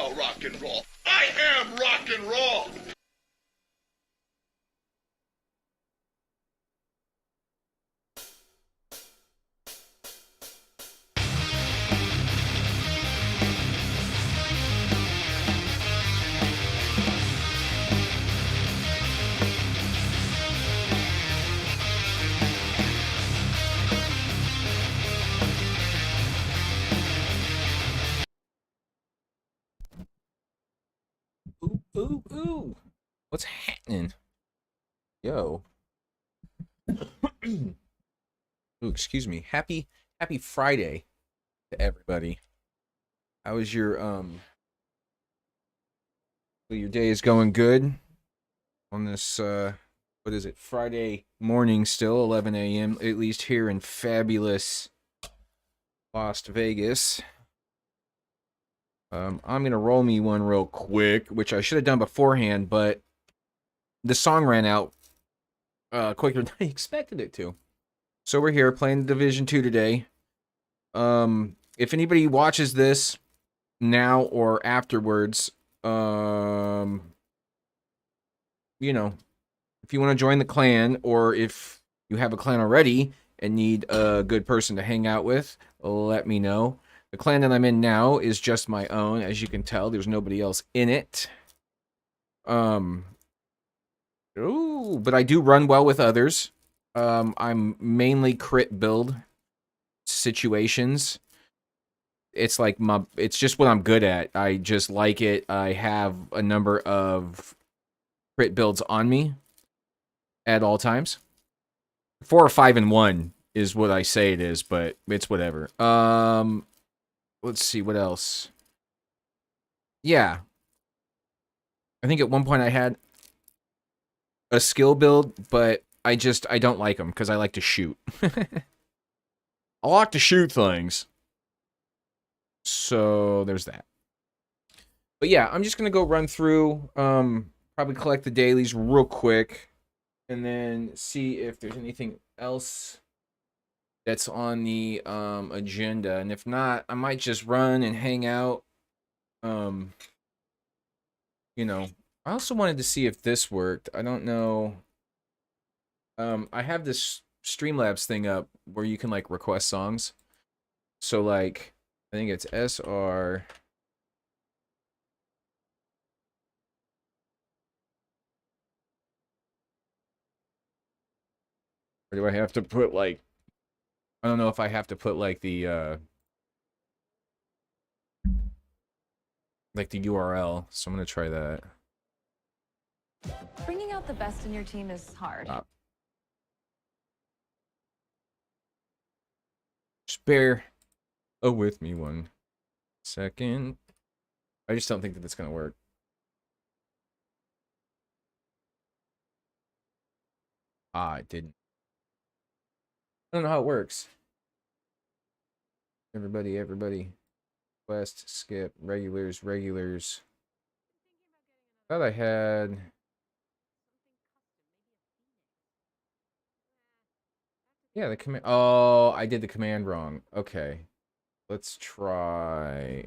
about rock and roll. I am rock and roll. Ooh, ooh, ooh. What's happening? Yo. Ooh, excuse me. Happy Friday to everybody. How was your day is going good on this what is it? Friday morning still, 11 a.m. at least here in fabulous Las Vegas. I'm gonna roll me one real quick, which I should have done beforehand, but the song ran out quicker than I expected it to. So we're here playing Division 2 today. If anybody watches this now or afterwards, you know, if you want to join the clan, or if you have a clan already and need a good person to hang out with, let me know. The clan that I'm in now is just my own. As you can tell, there's nobody else in it. Ooh, but I do run well with others. I'm mainly crit build situations. It's like it's just what I'm good at. I just like it. I have a number of crit builds on me at all times. 4 or 5 and 1 is what I say it is, but it's whatever. Let's see what else. Yeah. I think at one point I had a skill build, but I don't like them because I like to shoot. I like to shoot things. So there's that. But yeah, I'm just gonna go run through, probably collect the dailies real quick, and then see if there's anything else that's on the agenda. And if not, I might just run and hang out. You know, I also wanted to see if this worked. I don't know. I have this Streamlabs thing up where you can like request songs. So like, I think it's SR. Or do I have to put like, I don't know if I have to put like the URL. So I'm gonna try that. Bringing out the best in your team is hard. Just bear with me 1 second. I just don't think that it's gonna work. It didn't. I don't know how it works. Everybody. Quest, skip, regulars. Thought I had. Yeah, the command. Oh, I did the command wrong. Okay. Let's try.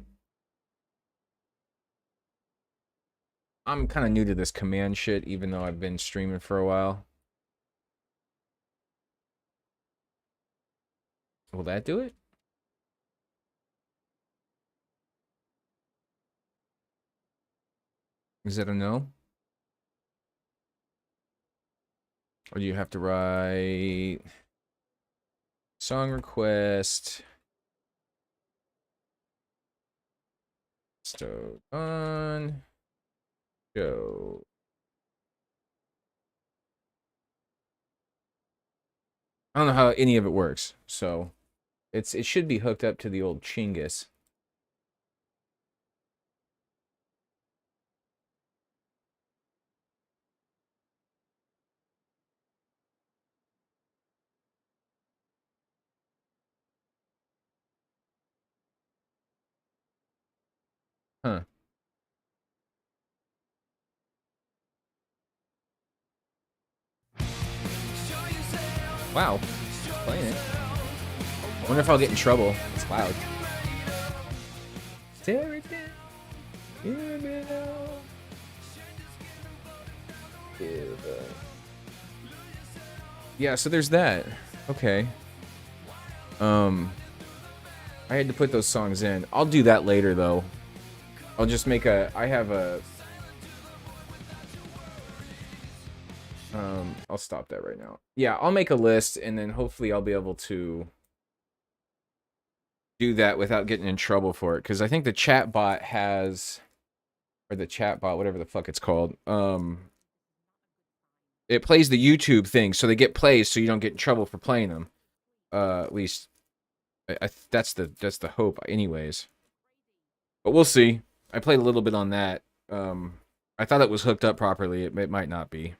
I'm kind of new to this command shit, even though I've been streaming for a while. Will that do it? Is that a no? Or do you have to write song request? Stove on. Go. I don't know how any of it works, so it should be hooked up to the old Chinggis. Huh. Wow. Playing it. Wonder if I'll get in trouble. It's loud. Tear it down. Give it up. Yeah, so there's that. Okay. I had to put those songs in. I'll do that later though. I'll just make a I'll stop that right now. Yeah, I'll make a list and then hopefully I'll be able to do that without getting in trouble for it, because I think the chat bot has, or the chat bot, whatever the fuck it's called, it plays the YouTube thing, so they get plays, so you don't get in trouble for playing them. At least, that's the hope, anyways. But we'll see. I played a little bit on that. I thought it was hooked up properly. It might not be.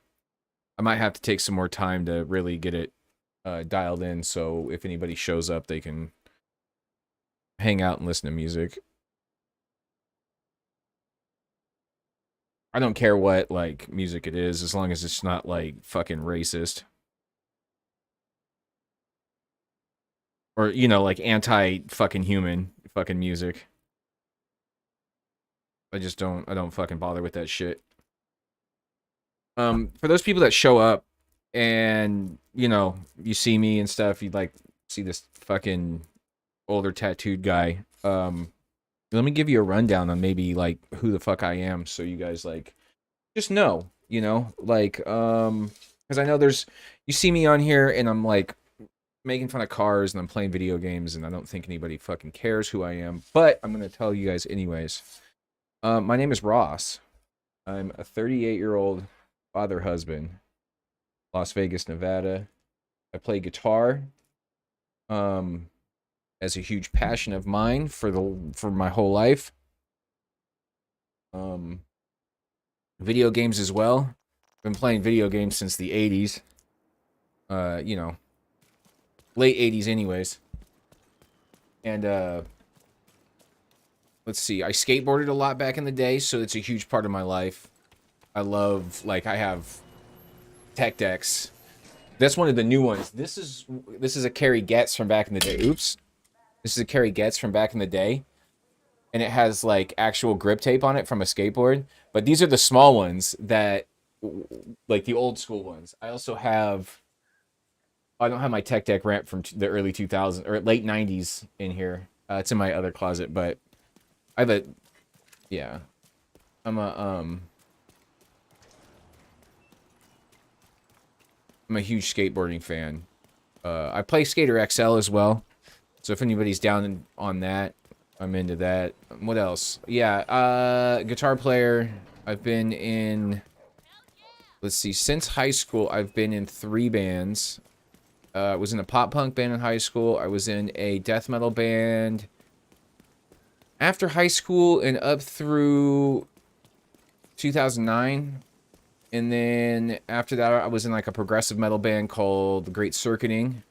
I might have to take some more time to really get it dialed in, so if anybody shows up, they can hang out and listen to music. I don't care what, like, music it is, as long as it's not, like, fucking racist. Or, you know, like, anti-fucking human fucking music. I don't fucking bother with that shit. For those people that show up and, you know, you see me and stuff, you'd like see this fucking older tattooed guy. Let me give you a rundown on maybe like who the fuck I am, so you guys like just know, you know, like because I know you see me on here and I'm like making fun of cars and I'm playing video games and I don't think anybody fucking cares who I am, but I'm gonna tell you guys anyways. My name is Ross. I'm a 38-year-old father husband, Las Vegas, Nevada. I play guitar. As a huge passion of mine for my whole life. Video games as well. Been playing video games since the 80s. You know, late 80s anyways. And let's see, I skateboarded a lot back in the day, so it's a huge part of my life. I love, like, I have tech decks. That's one of the new ones. This is a Carrie Getz from back in the day. Oops. This is a Carrie Getz from back in the day. And it has, like, actual grip tape on it from a skateboard. But these are the small ones that, like, the old school ones. I also have, I don't have my tech deck ramp from the early 2000s, or late 90s in here. It's in my other closet, but I have a, yeah. I'm a huge skateboarding fan. I play Skater XL as well. So if anybody's down on that, I'm into that. What else? Yeah, guitar player. I've been in, let's see, since high school, I've been in 3 bands. I was in a pop punk band in high school. I was in a death metal band after high school and up through 2009. And then after that, I was in like a progressive metal band called The Great Circuiting,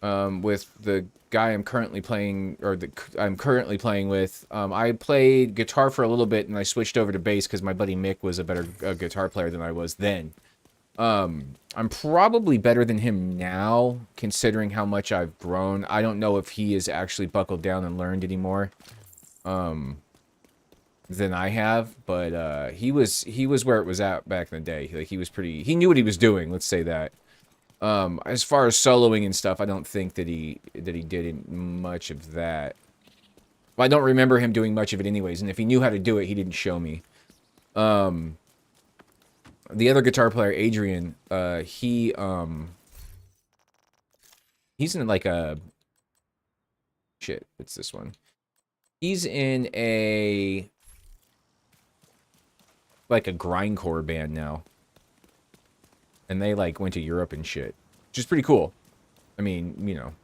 with the guy I'm currently playing, or I'm currently playing with. I played guitar for a little bit, and I switched over to bass because my buddy Mick was a better guitar player than I was then. I'm probably better than him now, considering how much I've grown. I don't know if he has actually buckled down and learned anymore than I have, but he was where it was at back in the day. Like, he knew what he was doing, let's say that. As far as soloing and stuff, I don't think that he did much of that. Well, I don't remember him doing much of it anyways, and if he knew how to do it, he didn't show me. The other guitar player, Adrian, he's in like a, shit, it's this one. He's in a, like a grindcore band now. And they like went to Europe and shit, which is pretty cool. I mean, you know.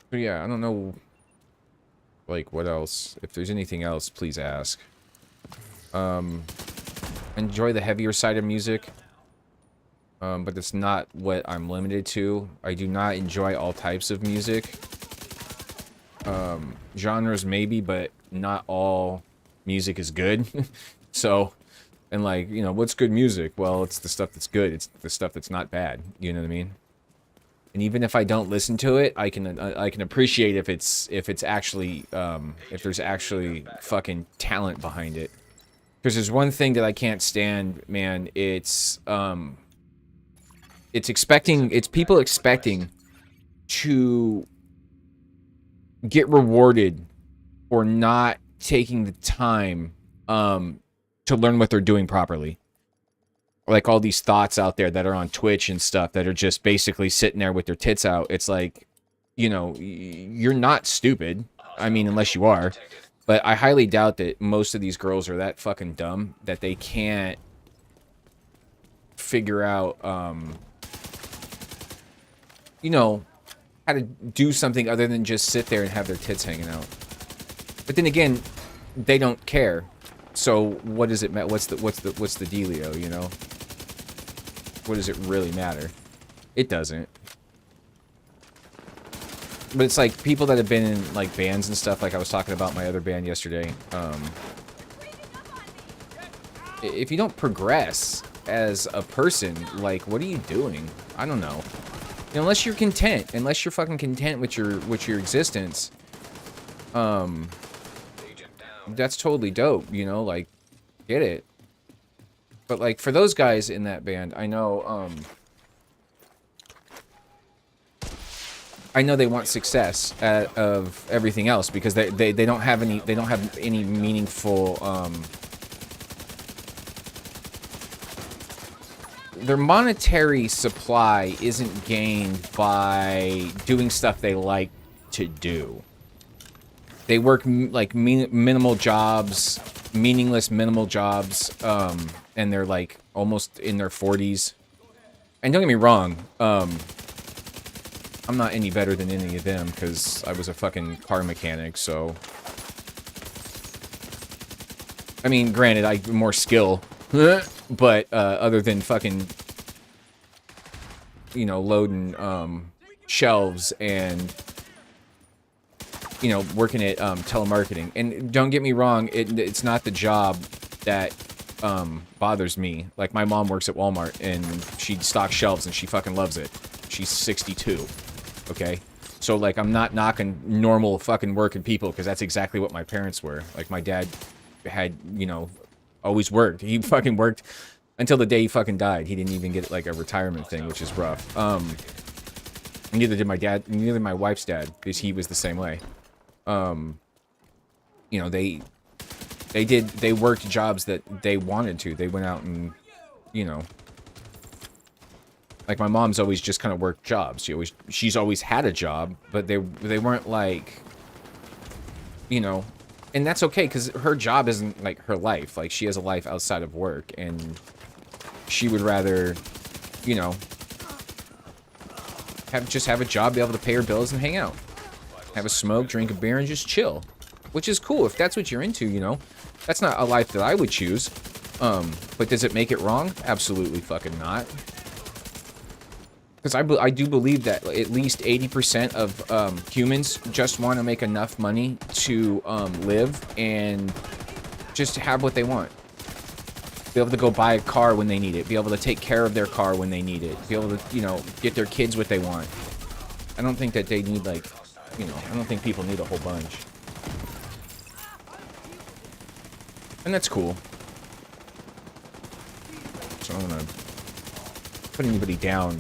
But yeah, I don't know, like, what else. If there's anything else, please ask. Enjoy the heavier side of music. But it's not what I'm limited to. I do not enjoy all types of music. Genres maybe, but not all music is good. So, and like, you know, what's good music? Well, it's the stuff that's good. It's the stuff that's not bad. You know what I mean? And even if I don't listen to it, I can appreciate if it's actually if there's actually fucking talent behind it. Because there's one thing that I can't stand, man. It's people expecting to get rewarded for not taking the time to learn what they're doing properly. Like all these thoughts out there that are on Twitch and stuff that are just basically sitting there with their tits out. It's like, you know, you're not stupid. I mean, unless you are. But I highly doubt that most of these girls are that fucking dumb that they can't figure out, you know, how to do something other than just sit there and have their tits hanging out. But then again, they don't care. So what does it matter? What's the dealio, you know? What does it really matter? It doesn't. But it's like people that have been in like bands and stuff, like I was talking about my other band yesterday. If you don't progress as a person, like what are you doing? I don't know. You know, unless you're content, unless you're fucking content with your existence, that's totally dope, you know, like, get it. But, like, for those guys in that band, I know they want success of everything else because they don't have any meaningful, their monetary supply isn't gained by doing stuff they like to do. They work like minimal jobs, meaningless minimal jobs, and they're like almost in their 40s. And don't get me wrong, I'm not any better than any of them because I was a fucking car mechanic, so... I mean, granted, I have more skill, but other than fucking, you know, loading shelves and... you know, working at telemarketing. And don't get me wrong, it's not the job that bothers me. Like, my mom works at Walmart, and she stocks shelves, and she fucking loves it. She's 62, okay? So, like, I'm not knocking normal fucking working people, because that's exactly what my parents were. Like, my dad had, you know, always worked. He fucking worked until the day he fucking died. He didn't even get, like, a retirement thing, which is rough. Neither did my dad, neither my wife's dad, because he was the same way. You know, they worked jobs that they wanted to. They went out and, you know, like my mom's always just kind of worked jobs. She's always had a job, but they weren't like, you know, and that's okay because her job isn't like her life. Like she has a life outside of work, and she would rather, you know, have a job, be able to pay her bills and hang out. Have a smoke, drink a beer, and just chill. Which is cool if that's what you're into, you know. That's not a life that I would choose. But does it make it wrong? Absolutely fucking not. Because I do believe that at least 80% of humans just want to make enough money to live and just have what they want. Be able to go buy a car when they need it. Be able to take care of their car when they need it. Be able to, you know, get their kids what they want. I don't think that they need, like... you know, I don't think people need a whole bunch. And that's cool. So I don't want to put anybody down,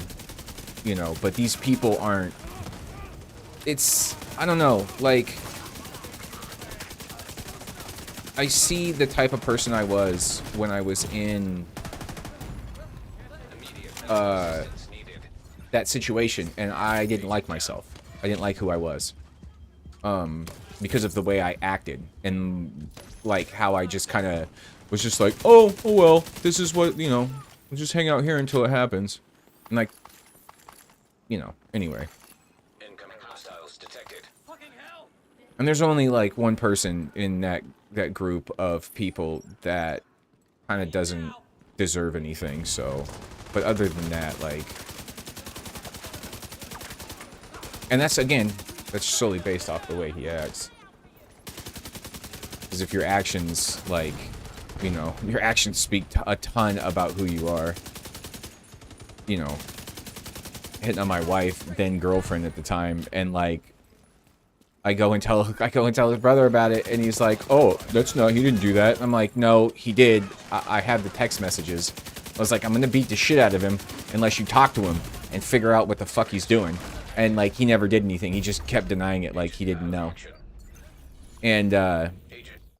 you know, but these people aren't... it's... I don't know, like... I see the type of person I was when I was in... that situation, and I didn't like myself. I didn't like who I was. Because of the way I acted. And, like, how I just kind of was just like, oh well, this is what, you know, we'll just hang out here until it happens. And, like, you know, anyway. Incoming hostiles detected. And there's only, like, one person in that that group of people that kind of doesn't deserve anything. So, but other than that, like, and that's solely based off the way he acts. Because if your actions, like, you know, your actions speak a ton about who you are. You know, hitting on my wife, then girlfriend at the time, and like, I go and tell his brother about it, and he's like, "Oh, he didn't do that." I'm like, "No, he did. I have the text messages." I was like, "I'm gonna beat the shit out of him unless you talk to him and figure out what the fuck he's doing." And like, he never did anything. He just kept denying it, like he didn't know. And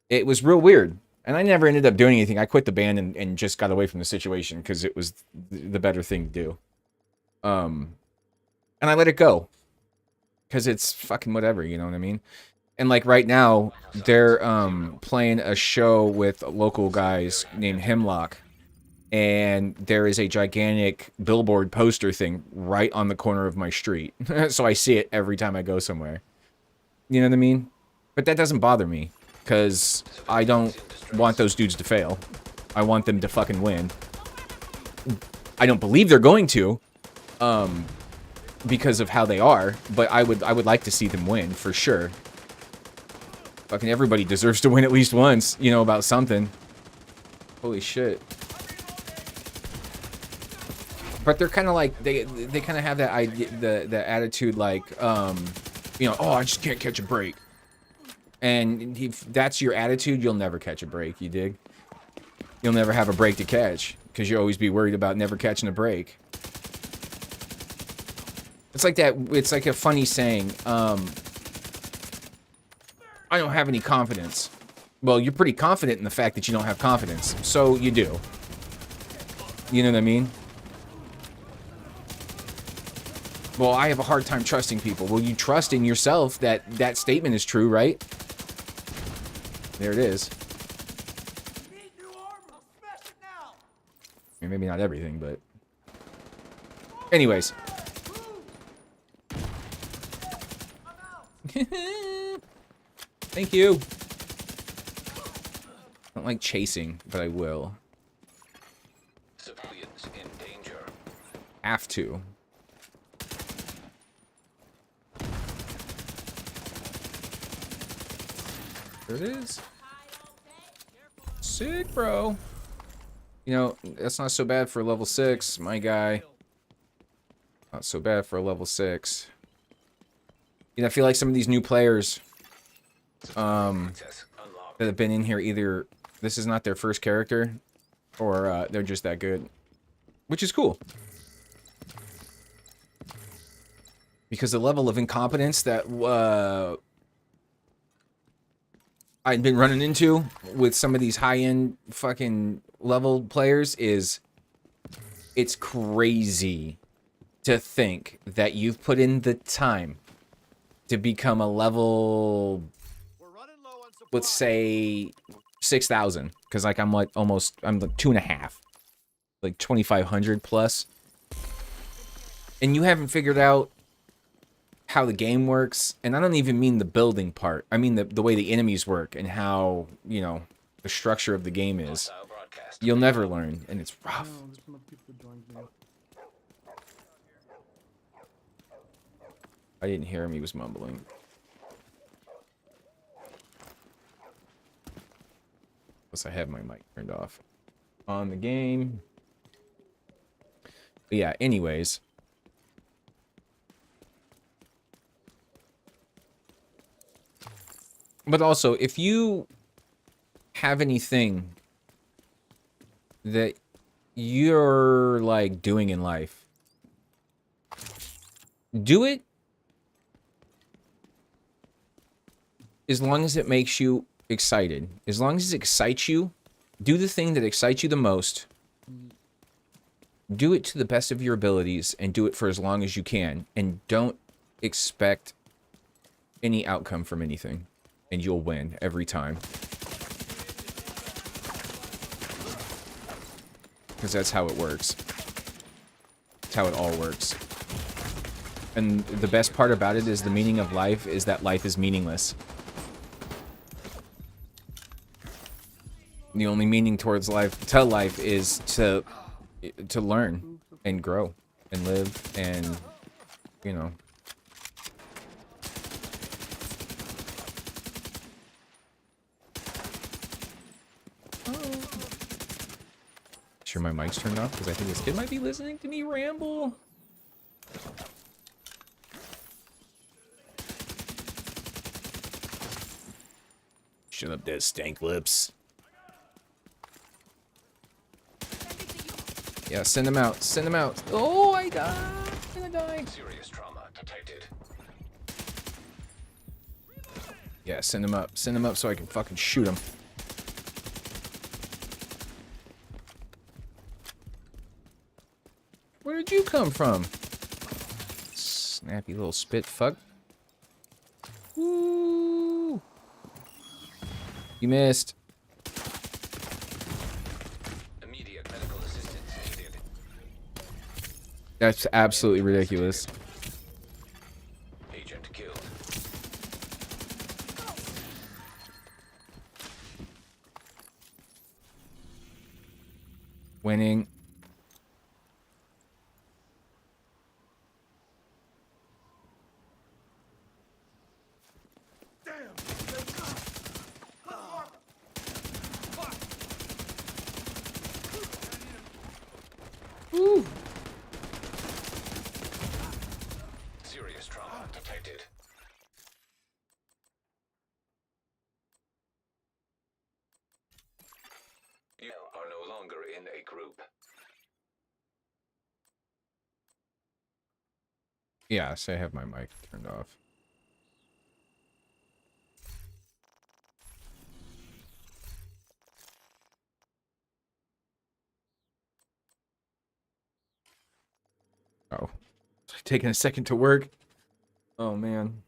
it was real weird. And I never ended up doing anything. I quit the band and just got away from the situation because it was the better thing to do. And I let it go. Because it's fucking whatever, you know what I mean? And like right now, they're playing a show with local guys named Hemlock. And there is a gigantic billboard poster thing right on the corner of my street. So I see it every time I go somewhere. You know what I mean? But that doesn't bother me. Because I don't want those dudes to fail. I want them to fucking win. I don't believe they're going to. Because of how they are. But I would like to see them win, for sure. Fucking everybody deserves to win at least once. You know, about something. Holy shit. But they're kind of like, they kind of have that idea, the attitude like, you know, oh, I just can't catch a break. And if that's your attitude, you'll never catch a break, you dig? You'll never have a break to catch, because you'll always be worried about never catching a break. It's like that, it's like a funny saying, I don't have any confidence. Well, you're pretty confident in the fact that you don't have confidence, so you do. You know what I mean? Well, I have a hard time trusting people. Well, you trust in yourself that that statement is true, right? There it is. I mean, maybe not everything, but... Anyways. Thank you. I don't like chasing, but I will. Civilians in danger. Have to. There it is. Sick, bro. You know, that's not so bad for a level 6, my guy. Not so bad for a level 6. You know, I feel like some of these new players that have been in here, either this is not their first character, or they're just that good. Which is cool. Because the level of incompetence that I've been running into with some of these high-end fucking level players is, it's crazy to think that you've put in the time to become a level, let's say 6,000, because like I'm like 2.5, like 2,500 plus, and you haven't figured out how the game works. And I don't even mean the building part. I mean the way the enemies work and how, you know, the structure of the game is. You'll never learn, and it's rough. I didn't hear him, he was mumbling. Plus I have my mic turned off on the game. But yeah, anyways. But also, if you have anything that you're like doing in life, do it as long as it makes you excited. As long as it excites you, do the thing that excites you the most. Do it to the best of your abilities and do it for as long as you can. And don't expect any outcome from anything. And you'll win every time. Because that's how it works. That's how it all works. And the best part about it is the meaning of life is that life is meaningless. The only meaning towards life, to life, is to learn and grow and live and, you know. Sure my mic's turned off because I think this kid might be listening to me ramble. Shut up, dead stank lips. Yeah, send him out. Send him out. Oh, I died. I'm gonna die. Serious trauma detected. Yeah, send him up. Send him up so I can fucking shoot him. Where did you come from? Snappy little spit fuck. Woo! You missed. Immediate medical assistance needed. That's absolutely ridiculous. Agent killed. Winning. Woo. Serious trauma detected. You are no longer in a group. Yeah, so I have my mic turned off. Oh. Taking a second to work. Oh, man.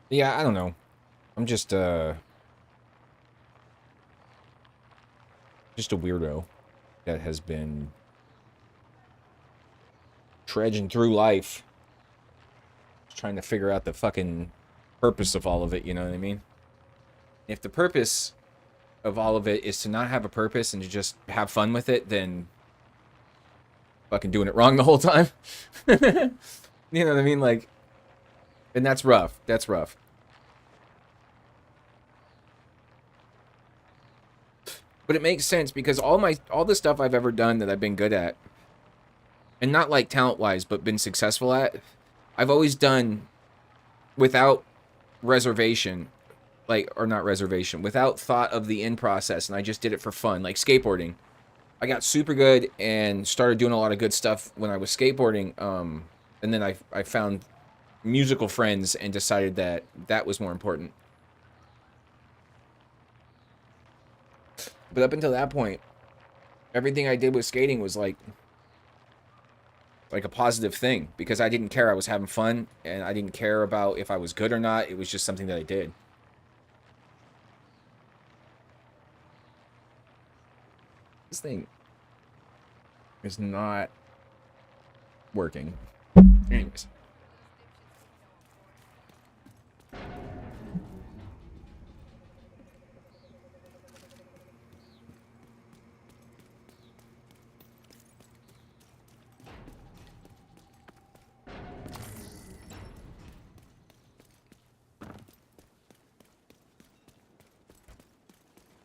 Yeah, I don't know. I'm just a weirdo that has been trudging through life, trying to figure out the fucking purpose of all of it, you know what I mean? If the purpose of all of it is to not have a purpose and to just have fun with it, then fucking doing it wrong the whole time. You know what I mean? Like, and that's rough. That's rough. But it makes sense because all the stuff I've ever done that I've been good at, and not like talent-wise, but been successful at, I've always done without reservation, like, or not reservation, without thought of the end process, and I just did it for fun, like skateboarding. I got super good and started doing a lot of good stuff when I was skateboarding, and then I found musical friends and decided that that was more important. But up until that point, everything I did with skating was like a positive thing because I didn't care. I was having fun and I didn't care about if I was good or not. It was just something that I did. This thing is not working. Anyways.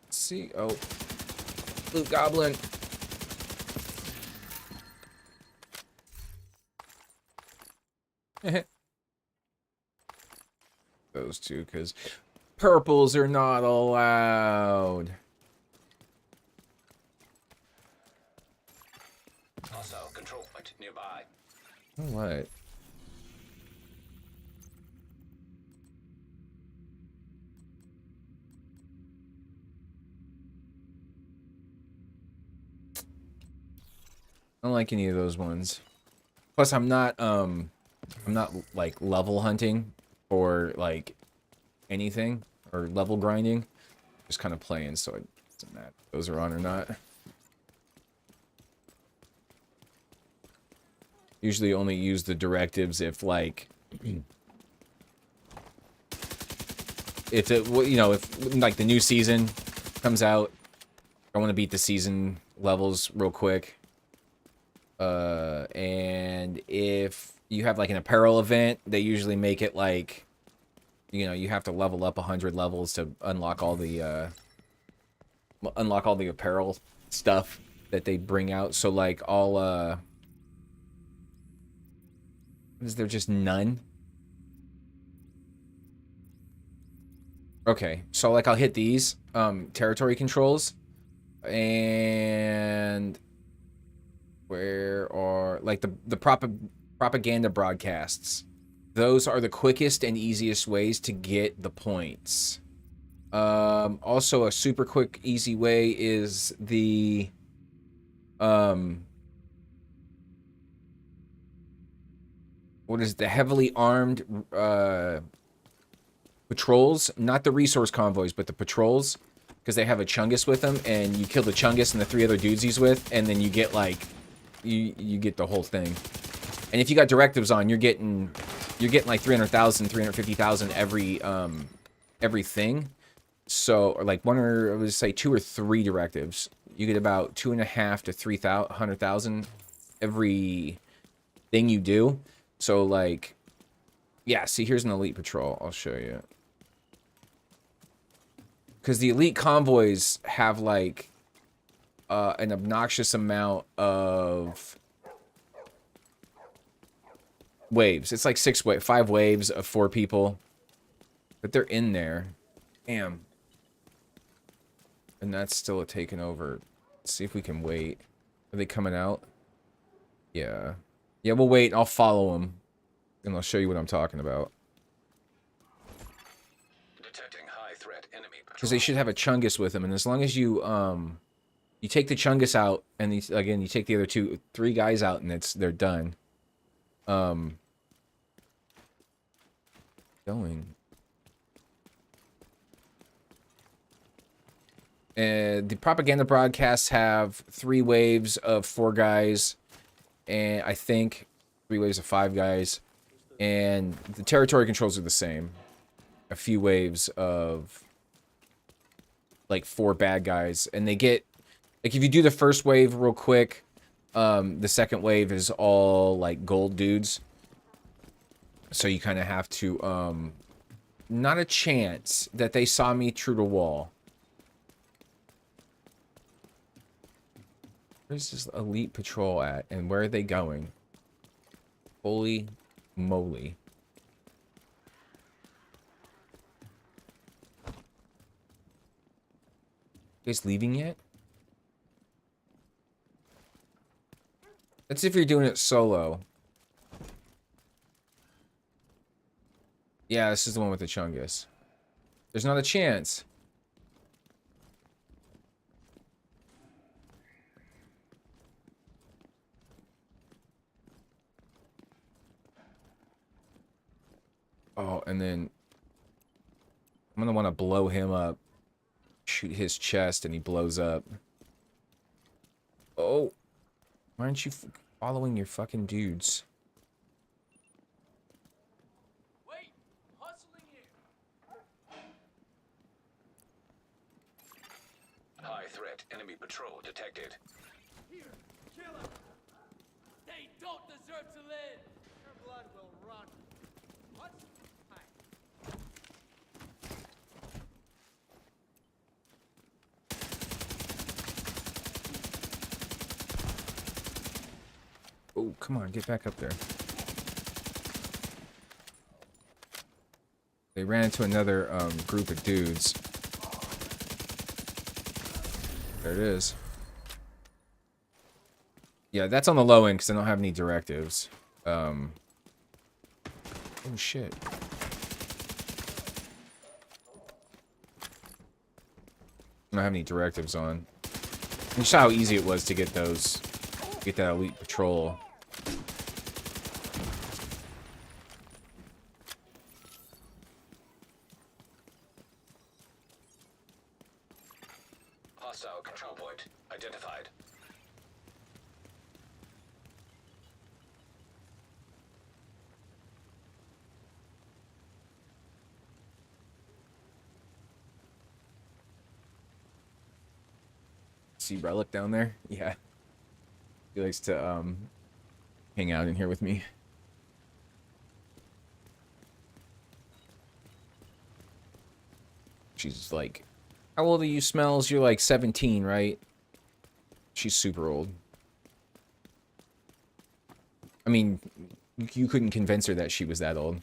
See, oh, blue goblin. Those two, because purples are not allowed. Hostile control point nearby. What? I don't like any of those ones. Plus, I'm not like level hunting or like anything or level grinding. Just kind of playing, so it doesn't matter if those are on or not. Usually only use the directives if, like, if it, you know, if, like, the new season comes out. I want to beat the season levels real quick. And if you have, like, an apparel event, they usually make it, like, you know, you have to level up 100 levels to unlock all the apparel stuff that they bring out. So, like, all, is there just none? Okay, so, like, I'll hit these, territory controls, and where are, like, the propaganda broadcasts. Those are the quickest and easiest ways to get the points. Also, a super quick, easy way is the, what is the heavily armed, patrols, not the resource convoys, but the patrols, because they have a chungus with them, and you kill the chungus and the 3 other dudes he's with, and then you get, like, you get the whole thing. And if you got directives on, you're getting like 300,000, 350,000 every thing. So, or like one, or let's say 2 or 3 directives, you get about 2.5 to 300,000 every thing you do. So, like, yeah. See, here's an elite patrol. I'll show you. Because the elite convoys have, like, an obnoxious amount of waves. It's like 5 waves of 4 people. But they're in there. Damn. And that's still a taken over. Let's see if we can wait. Are they coming out? Yeah. Yeah, we'll wait. I'll follow them. And I'll show you what I'm talking about. Because they should have a chungus with them, and as long as you you take the chungus out, and again you take the other 3 guys out, and they're done. Going. The propaganda broadcasts have 3 waves of 4 guys, and I think 3 waves of 5 guys, and the territory controls are the same. A few waves of, like, 4 bad guys, and they get, like, if you do the first wave real quick, the second wave is all, like, gold dudes. So you kind of have to, not a chance that they saw me through the wall. Where's this elite patrol at, and where are they going? Holy moly. You guys leaving yet? That's if you're doing it solo. Yeah, this is the one with the chungus. There's not a chance. Oh, and then I'm gonna want to blow him up. Shoot his chest and he blows up. Oh. Why aren't you following your fucking dudes? Wait, hustling here. High threat enemy patrol detected. Here, kill him. They don't deserve to live. Your blood will run. What? Hi. Oh, come on, get back up there. They ran into another group of dudes. There it is. Yeah, that's on the low end because I don't have any directives. Oh shit. I don't have any directives on. You saw how easy it was to get those, get that elite patrol. Hostile control point identified. See Relic down there? Yeah. He likes to hang out in here with me. She's like, how old are you, Smells? You're like 17, right? She's super old. I mean, you couldn't convince her that she was that old.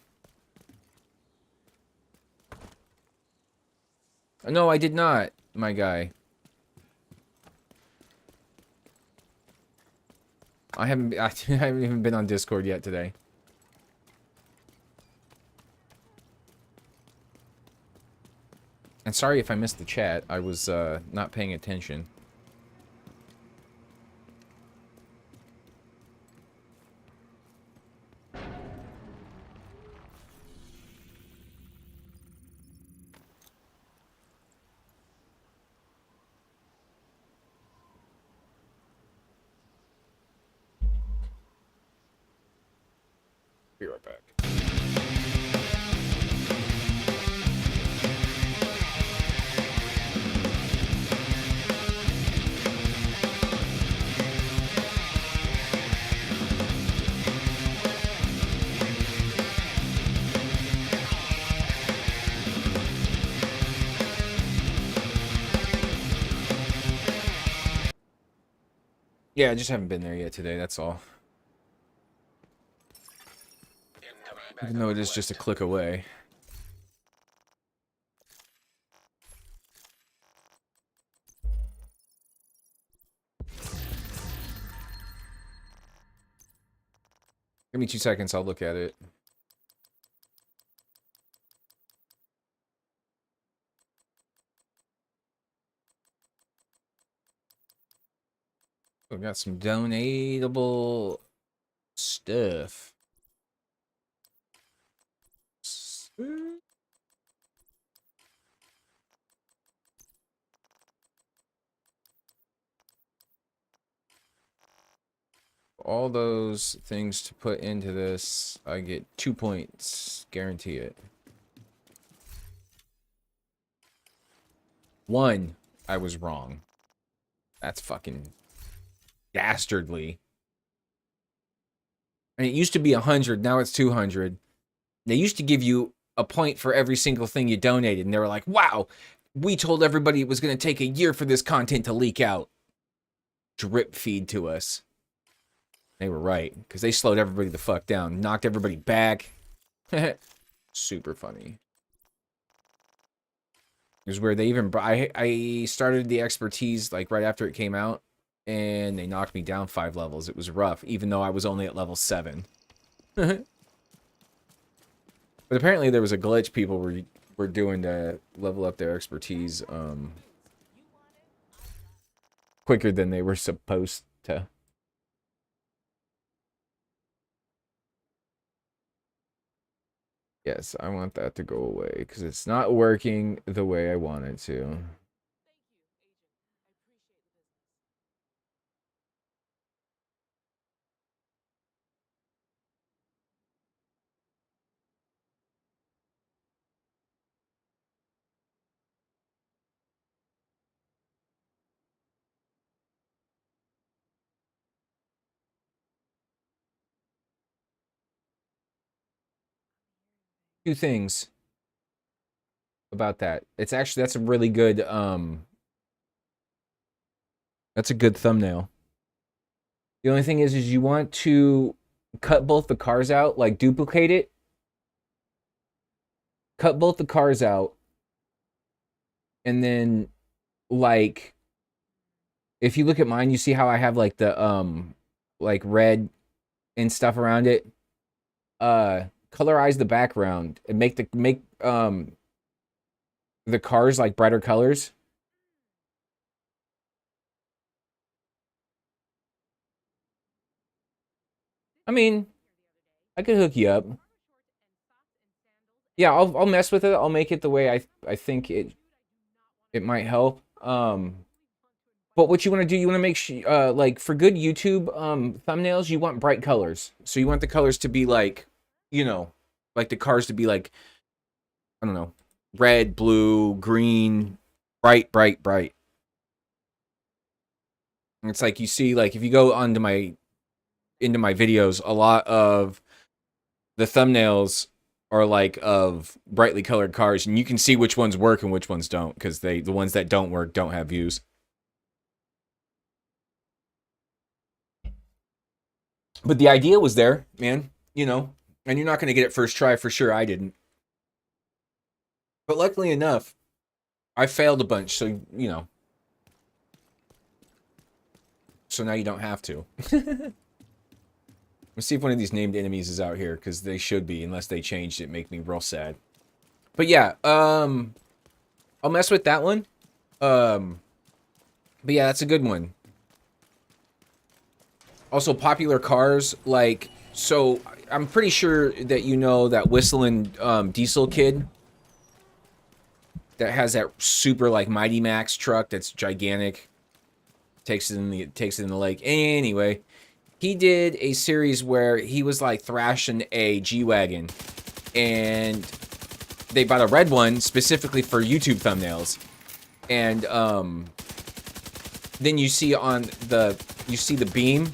No, I did not, my guy. I haven't even been on Discord yet today. And sorry if I missed the chat. I was not paying attention. Be right back. Yeah, I just haven't been there yet today, that's all. Even though it is just a click away. Give me 2 seconds, I'll look at it. We got some donatable stuff. All those things to put into this, I get 2 points. Guarantee it. 1, I was wrong. That's fucking dastardly. And it used to be 100, now it's 200. They used to give you a point for every single thing you donated, and they were like, wow, we told everybody it was going to take a year for this content to leak out. Drip feed to us. They were right, because they slowed everybody the fuck down, knocked everybody back. Super funny. It was where they even... I started the expertise like right after it came out, and they knocked me down 5 levels. It was rough, even though I was only at level 7. But apparently there was a glitch people were doing to level up their expertise quicker than they were supposed to. Yes, I want that to go away because it's not working the way I want it to. Two things about that. It's actually, that's a really good, that's a good thumbnail. The only thing is you want to cut both the cars out, like duplicate it. Cut both the cars out. And then, like, if you look at mine, you see how I have, like, the, like, red and stuff around it. Colorize the background and make the cars like brighter colors. I mean, I could hook you up. Yeah, I'll mess with it. I'll make it the way I think it might help. But what you want to do, you want to make sure like for good YouTube thumbnails, you want bright colors. So you want the colors to be like, you know, like the cars to be like, I don't know, red, blue, green, bright, bright, bright. It's like you see, like if you go onto into my videos, a lot of the thumbnails are like of brightly colored cars, and you can see which ones work and which ones don't, because the ones that don't work don't have views. But the idea was there, man, you know, and you're not going to get it first try for sure. I didn't. But luckily enough, I failed a bunch, so, you know. So now you don't have to. Let's see if one of these named enemies is out here, because they should be, unless they changed it. Make me real sad. But yeah, I'll mess with that one. But yeah, that's a good one. Also, popular cars, like, so I'm pretty sure that you know that whistling diesel kid that has that super like Mighty Max truck that's gigantic. Takes it in the lake. Anyway, he did a series where he was like thrashing a G-Wagon, and they bought a red one specifically for YouTube thumbnails. And then you see on the beam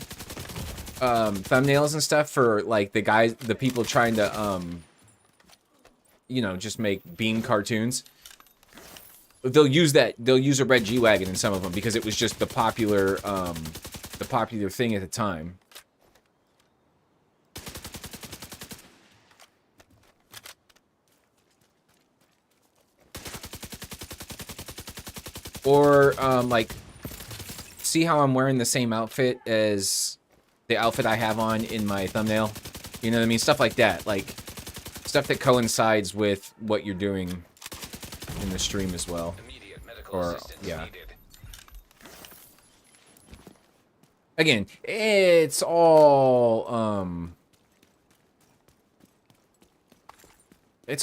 thumbnails and stuff for like the people trying to you know, just make beam cartoons. They'll use a red G-Wagon in some of them because it was just the popular thing at the time. Or like, see how I'm wearing the same outfit as the outfit I have on in my thumbnail? You know what I mean? Stuff like that. Like, stuff that coincides with what you're doing in the stream as well. Immediate medical Or, assistance yeah. needed. Again, it's all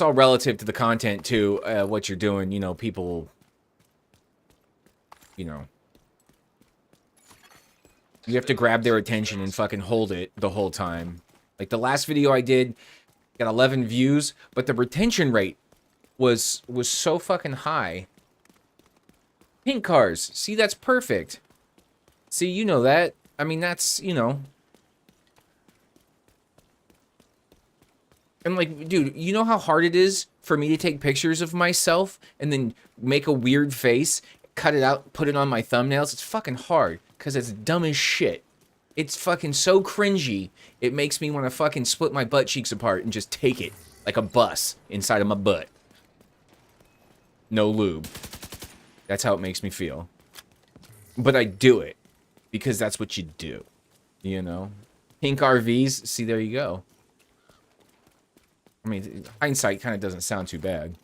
relative to the content too, what you're doing. You know, people, you know, you have to grab their attention and fucking hold it the whole time. Like the last video I did got 11 views, but the retention rate was so fucking high. Pink cars. See, that's perfect. See, you know that. I mean, that's, you know. And like, dude, you know how hard it is for me to take pictures of myself and then make a weird face, cut it out, put it on my thumbnails? It's fucking hard because it's dumb as shit. It's fucking so cringy. It makes me want to fucking split my butt cheeks apart and just take it like a bus inside of my butt. No lube. That's how it makes me feel. But I do it because that's what you do. You know? Pink RVs. See, there you go. I mean, hindsight kind of doesn't sound too bad.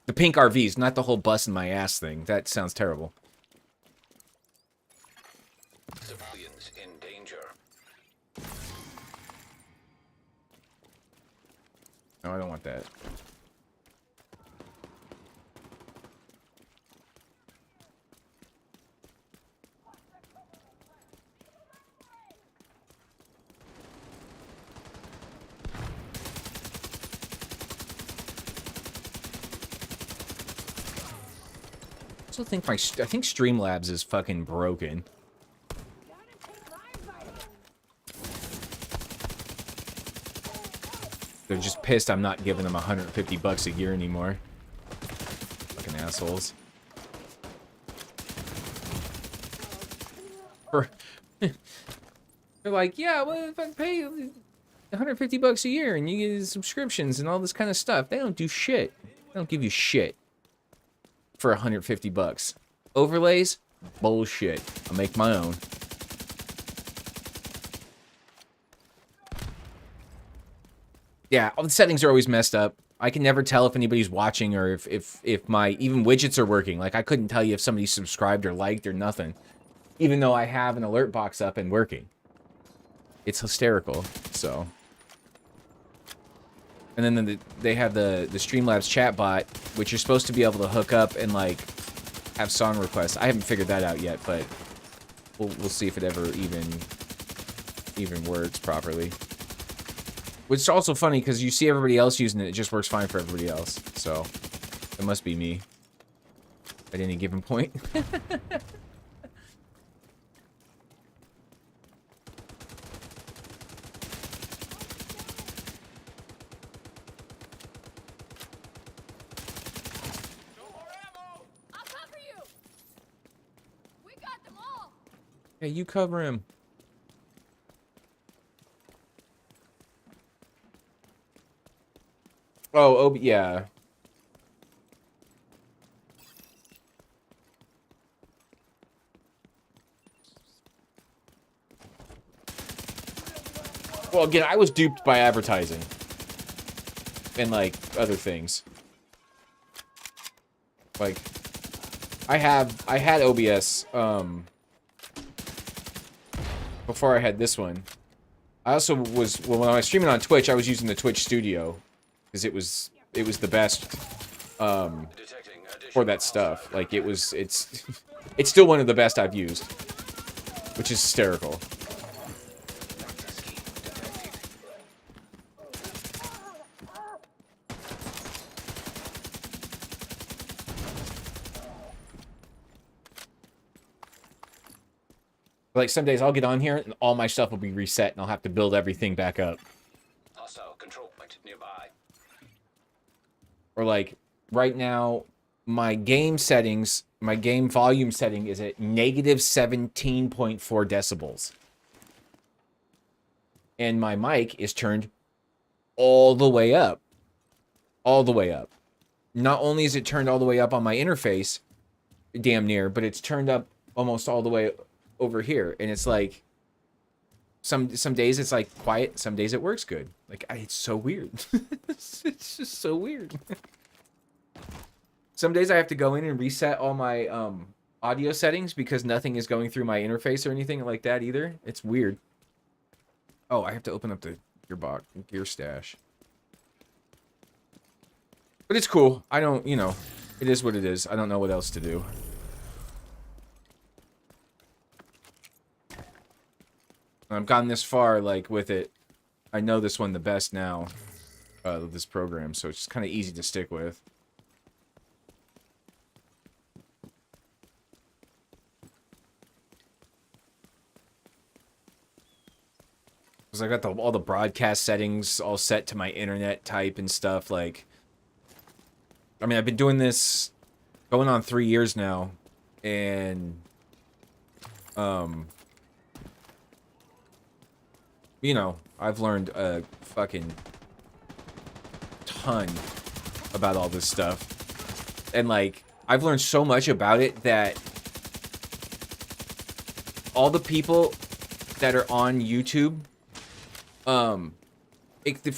The pink RVs, not the whole bus in my ass thing. That sounds terrible. Civilians in danger. No, I don't want that. I think I think Streamlabs is fucking broken. They're just pissed I'm not giving them $150 a year anymore. Fucking assholes. They're like, yeah, well, if I pay $150 a year and you get subscriptions and all this kind of stuff, they don't do shit. They don't give you shit for $150. Overlays? Bullshit. I'll make my own. Yeah, all the settings are always messed up. I can never tell if anybody's watching or if my even widgets are working. Like, I couldn't tell you if somebody subscribed or liked or nothing. Even though I have an alert box up and working. It's hysterical, so. And then they have the Streamlabs chat bot, which you're supposed to be able to hook up and, like, have song requests. I haven't figured that out yet, but we'll see if it ever even works properly. Which is also funny, because you see everybody else using it. It just works fine for everybody else. So, it must be me at any given point. Hey, you cover him. Oh, yeah. Well, again, I was duped by advertising. And, like, other things. Like, I had OBS, before I had this one. I also was, well, when I was streaming on Twitch, I was using the Twitch Studio. Because it was the best, for that stuff. Like, it's it's still one of the best I've used. Which is hysterical. Like, some days I'll get on here and all my stuff will be reset and I'll have to build everything back up. Hostile control point nearby. Or, like, right now, my game settings, my game volume setting is at negative 17.4 decibels. And my mic is turned all the way up. All the way up. Not only is it turned all the way up on my interface, damn near, but it's turned up almost all the way over here. And it's like, some days it's like quiet, some days it works good. Like, it's so weird. It's just so weird. Some days I have to go in and reset all my audio settings because nothing is going through my interface or anything like that either. It's weird. Oh, I have to open up the gear stash. But it's cool. I don't, you know, it is what it is. I don't know what else to do. I've gotten this far, like, with it. I know this one the best now, this program, so it's kind of easy to stick with. Because I got all the broadcast settings all set to my internet type and stuff, like... I mean, I've been doing this going on 3 years now, and... you know, I've learned a fucking ton about all this stuff. And, like, I've learned so much about it that all the people that are on YouTube, for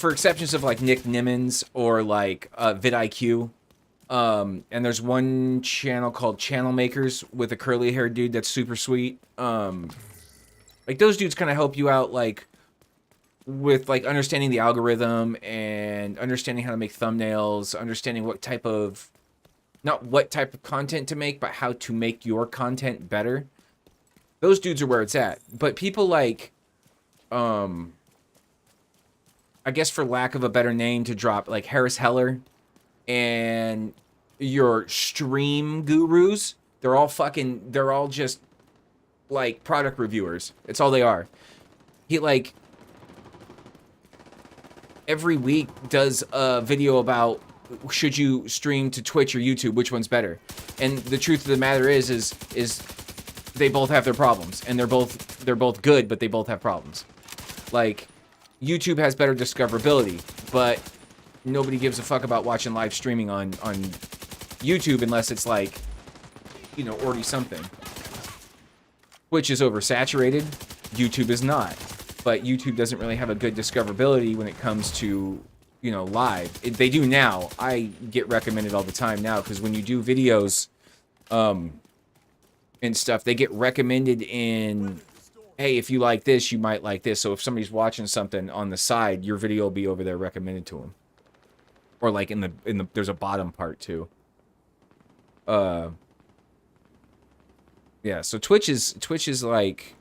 exceptions of, like, Nick Nimmons or, like, vidIQ, and there's one channel called Channel Makers with a curly-haired dude that's super sweet. Like, those dudes kind of help you out, like, with, like, understanding the algorithm and understanding how to make thumbnails, understanding what type of, not what type of content to make, but how to make your content better. Those dudes are where it's at. But people like, I guess for lack of a better name to drop, like Harris Heller and your stream gurus, they're all just, like, product reviewers. It's all they are. He, like... every week does a video about should you stream to Twitch or YouTube, which one's better. And the truth of the matter is they both have their problems, and they're both good, but they both have problems. Like, YouTube has better discoverability, but nobody gives a fuck about watching live streaming on YouTube unless it's like, you know, already something. Twitch is oversaturated, YouTube is not. But YouTube doesn't really have a good discoverability when it comes to, you know, live. They do now. I get recommended all the time now because when you do videos and stuff, they get recommended in, hey, if you like this, you might like this. So if somebody's watching something on the side, your video will be over there recommended to them. Or like in the there's a bottom part too. Yeah, so Twitch is like,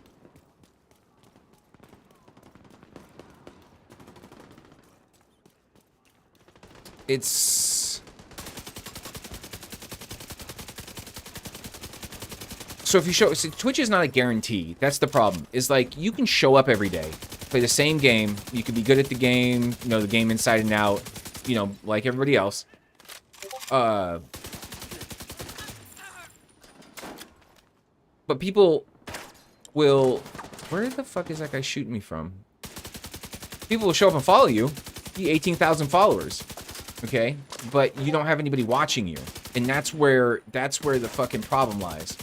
it's... So if you show... So Twitch is not a guarantee. That's the problem. Is like, you can show up every day, play the same game. You can be good at the game, know the game inside and out, you know, like everybody else. But people will... Where the fuck is that guy shooting me from? People will show up and follow you. You 18,000 followers. Okay? But you don't have anybody watching you. And that's where the fucking problem lies.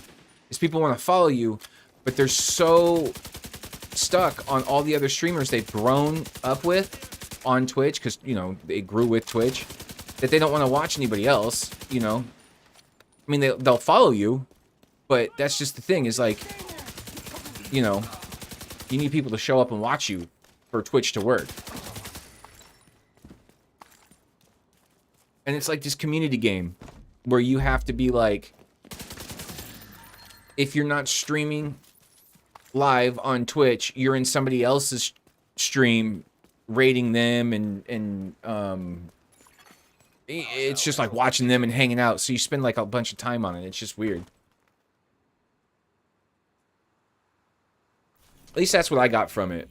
Is people want to follow you, but they're so stuck on all the other streamers they've grown up with on Twitch, because, you know, they grew with Twitch, that they don't want to watch anybody else, you know? I mean, they'll follow you, but that's just the thing, is like, you know, you need people to show up and watch you for Twitch to work. And it's like this community game where you have to be like, if you're not streaming live on Twitch, you're in somebody else's stream rating them, and it's just like watching them and hanging out, so you spend like a bunch of time on it. It's just weird. At least that's what I got from it.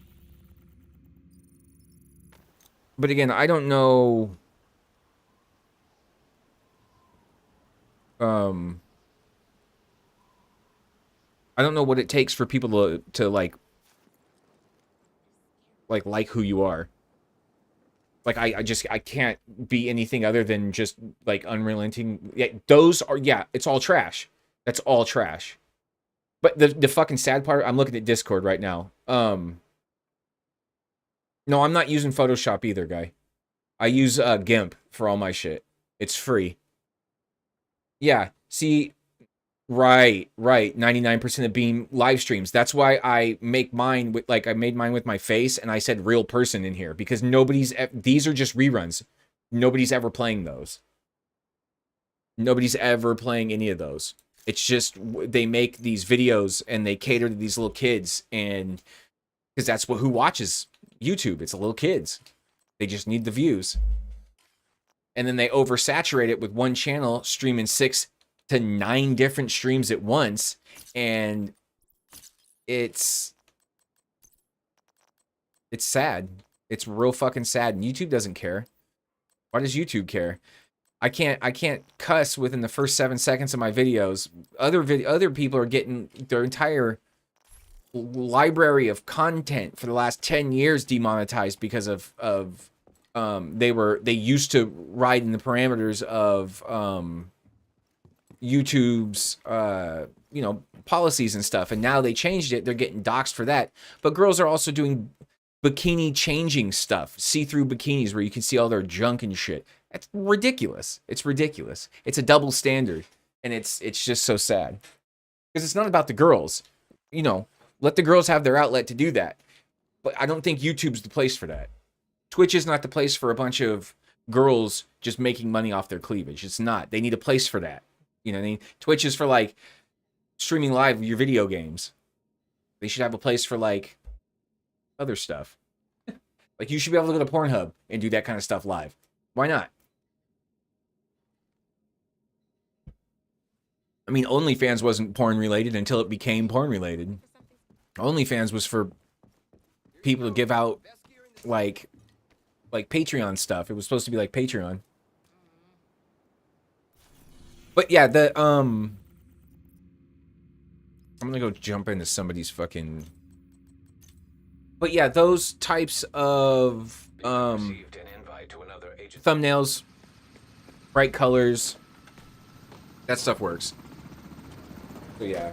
But again, I don't know. I don't know what it takes for people to like who you are. Like, I can't be anything other than just like unrelenting. Yeah, those are, yeah, it's all trash. That's all trash. But the fucking sad part, I'm looking at Discord right now. No, I'm not using Photoshop either, guy. I use GIMP for all my shit. It's free. Yeah, see, right. 99% of Beam live streams. That's why I make mine with, like, I made mine with my face, and I said real person in here, because these are just reruns. Nobody's ever playing those. Nobody's ever playing any of those. It's just, they make these videos, and they cater to these little kids, and, because that's who watches YouTube. It's the little kids. They just need the views. And then they oversaturate it with one channel streaming 6 to 9 different streams at once, and it's sad. It's real fucking sad, and YouTube doesn't care. Why does YouTube care? I can't cuss within the first 7 seconds of my videos. Other people are getting their entire library of content for the last 10 years demonetized because of they used to ride in the parameters of YouTube's you know, policies and stuff, and now they changed it. They're getting doxxed for that. But girls are also doing bikini changing stuff, see-through bikinis where you can see all their junk and shit. That's ridiculous. It's ridiculous. It's a double standard, and it's just so sad, because it's not about the girls. You know, let the girls have their outlet to do that, but I don't think YouTube's the place for that. Twitch is not the place for a bunch of girls just making money off their cleavage. It's not. They need a place for that. You know what I mean? Twitch is for, like, streaming live your video games. They should have a place for, like, other stuff. Like, you should be able to go to Pornhub and do that kind of stuff live. Why not? I mean, OnlyFans wasn't porn-related until it became porn-related. OnlyFans was for people to give out, like Patreon stuff. It was supposed to be like Patreon. But yeah, I'm gonna go jump into somebody's fucking... But yeah, those types of thumbnails, bright colors, that stuff works. So yeah.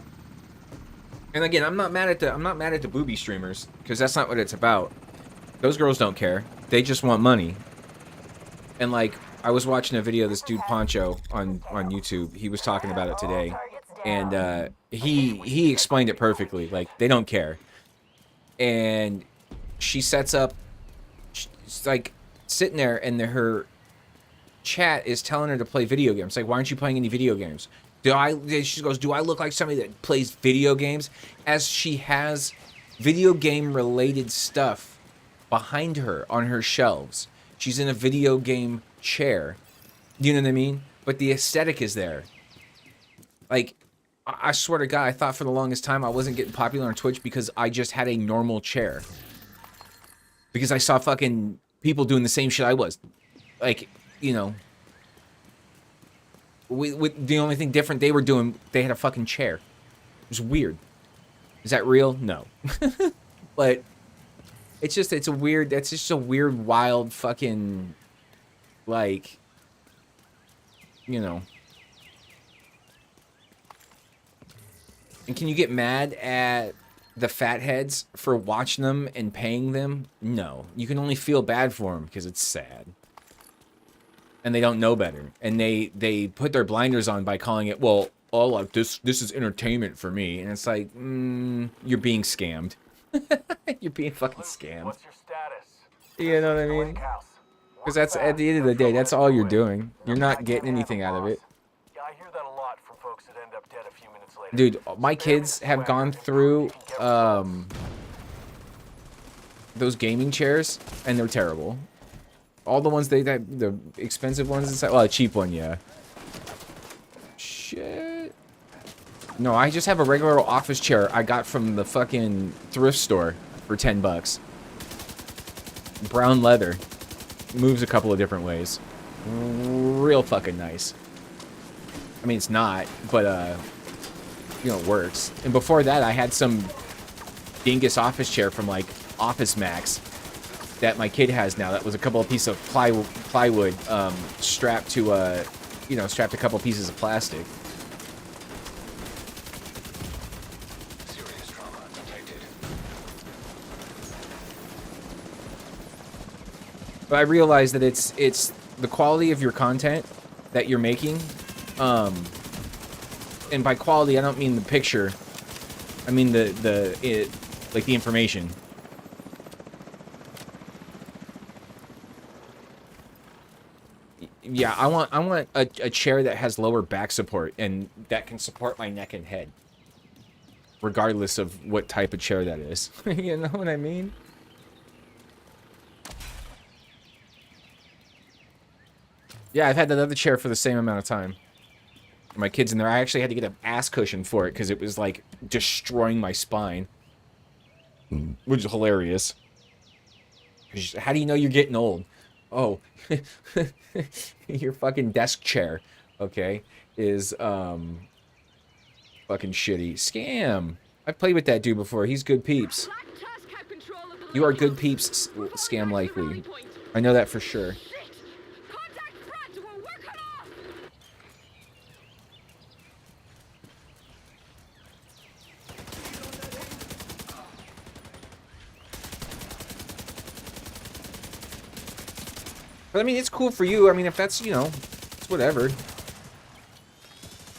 And again, I'm not mad at the booby streamers, because that's not what it's about. Those girls don't care. They just want money. And like, I was watching a video of this dude Poncho on YouTube. He was talking about it today, and he explained it perfectly. Like, they don't care. And she sets up, she's like sitting there, and her chat is telling her to play video games. Like, why aren't you playing any video games? She goes, do I look like somebody that plays video games? As she has video game related stuff behind her on her shelves. She's in a video game chair. You know what I mean? But the aesthetic is there. Like, I swear to God, I thought for the longest time I wasn't getting popular on Twitch because I just had a normal chair. Because I saw fucking people doing the same shit I was. Like, you know. With the only thing different they were doing, they had a fucking chair. It was weird. Is that real? No. But it's just, it's a weird, that's just a weird, wild fucking, like, you know. And can you get mad at the fatheads for watching them and paying them? No. You can only feel bad for them because it's sad. And they don't know better. And they put their blinders on by calling it, well, oh, like this is entertainment for me. And it's like, you're being scammed. You're being fucking scammed. What's your status? You know what I mean? Because that's, at the end of the day, that's all you're doing. You're not getting anything out of it. Yeah, I hear that a lot from folks that end up dead a few minutes later. Dude, my kids have gone through those gaming chairs, and they're terrible. All the ones the expensive ones inside, well, a cheap one, yeah. Shit. No, I just have a regular office chair I got from the fucking thrift store for 10 bucks. Brown leather. Moves a couple of different ways. Real fucking nice. I mean, it's not, but, you know, it works. And before that, I had some dingus office chair from, like, Office Max that my kid has now. That was a couple of pieces of plywood strapped to, you know, strapped a couple pieces of plastic. Serious trauma detected. But I realize that it's the quality of your content that you're making. And by quality, I don't mean the picture. I mean like the information. Yeah, I want a chair that has lower back support and that can support my neck and head, regardless of what type of chair that is. You know what I mean? Yeah, I've had that other chair for the same amount of time. My kids in there, I actually had to get an ass cushion for it because it was like destroying my spine, which is hilarious. How do you know you're getting old? Oh, your fucking desk chair, okay, is fucking shitty. Scam. I played with that dude before. He's good peeps. You are good peeps, Scam Likely. I know that for sure. But I mean, it's cool for you. I mean, if that's, you know, it's whatever.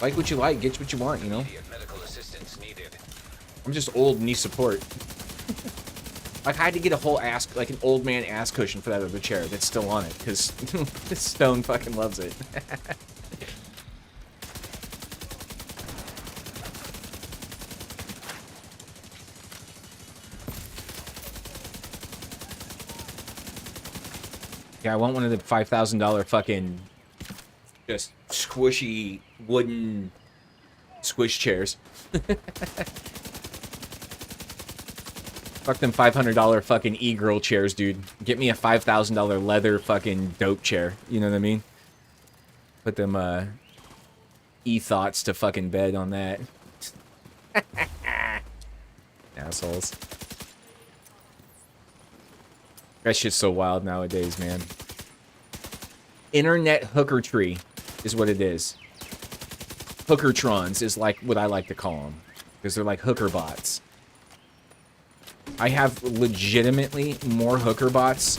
Like what you like, get what you want, you know? Immediate medical assistance needed. I'm just old and need support. Like, I had to get a whole ass, like an old man ass cushion for that other chair that's still on it, because Stone fucking loves it. Yeah, I want one of the $5,000 fucking just squishy wooden squish chairs. Fuck them $500 fucking e-girl chairs, dude. Get me a $5,000 leather fucking dope chair. You know what I mean? Put them e-thoughts to fucking bed on that. Assholes. That shit's so wild nowadays, man. Internet hooker tree is what it is. Hookertrons is like what I like to call them. Because they're like hooker bots. I have legitimately more hooker bots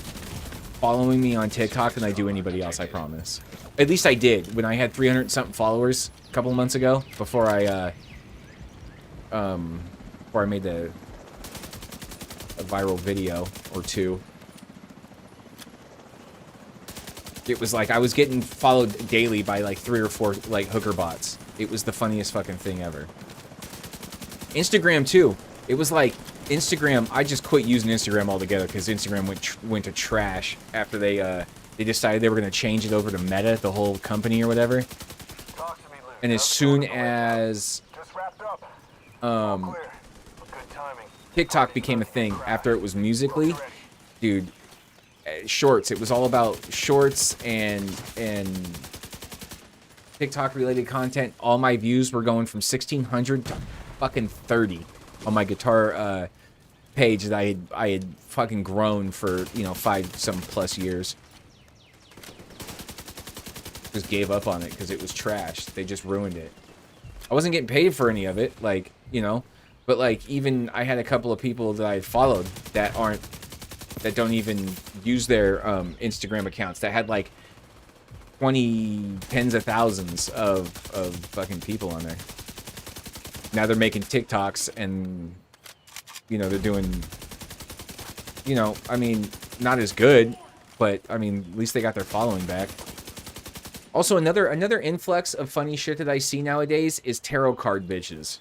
following me on TikTok than I do anybody else, I promise. At least I did when I had 300-something followers a couple of months ago before I made a viral video or two. It was like I was getting followed daily by like 3 or 4 like hooker bots. It was the funniest fucking thing ever. Instagram too. It was like Instagram. I just quit using Instagram altogether because Instagram went to trash after they decided they were gonna change it over to Meta, the whole company or whatever. And as soon as TikTok became a thing after it was Musical.ly, dude. Shorts. It was all about shorts and TikTok related content. All my views were going from 1,600 to fucking 30 on my guitar page that I had fucking grown for, you know, 5 some plus years. Just gave up on it because it was trash. They just ruined it. I wasn't getting paid for any of it, like, you know, but like even I had a couple of people that I followed that don't even use their Instagram accounts that had like 20 tens of thousands of fucking people on there. Now they're making TikToks and, you know, they're doing, you know, I mean, not as good, but I mean, at least they got their following back. Also, another influx of funny shit that I see nowadays is tarot card bitches.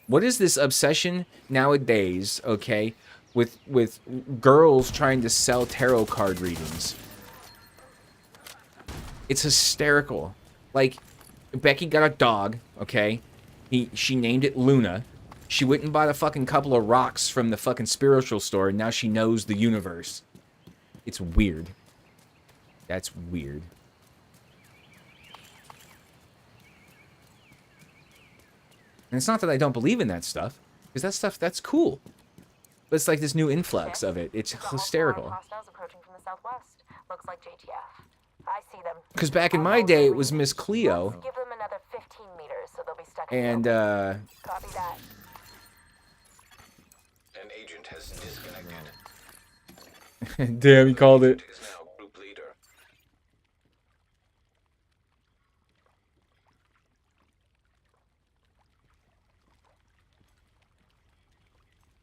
What is this obsession nowadays, okay, with girls trying to sell tarot card readings? It's hysterical. Like, Becky got a dog, okay? She named it Luna. She went and bought a fucking couple of rocks from the fucking spiritual store, and now she knows the universe. It's weird. That's weird. And it's not that I don't believe in that stuff, because that stuff, that's cool. But it's like this new influx of it. It's hysterical. Hostiles approaching from the southwest. Looks like JTF. I see them. Because back in my day, it was Miss Cleo. Give them another 15 meters, so they'll be stuck. And, Copy that. An agent has disconnected. damn, he called it. Is now group leader.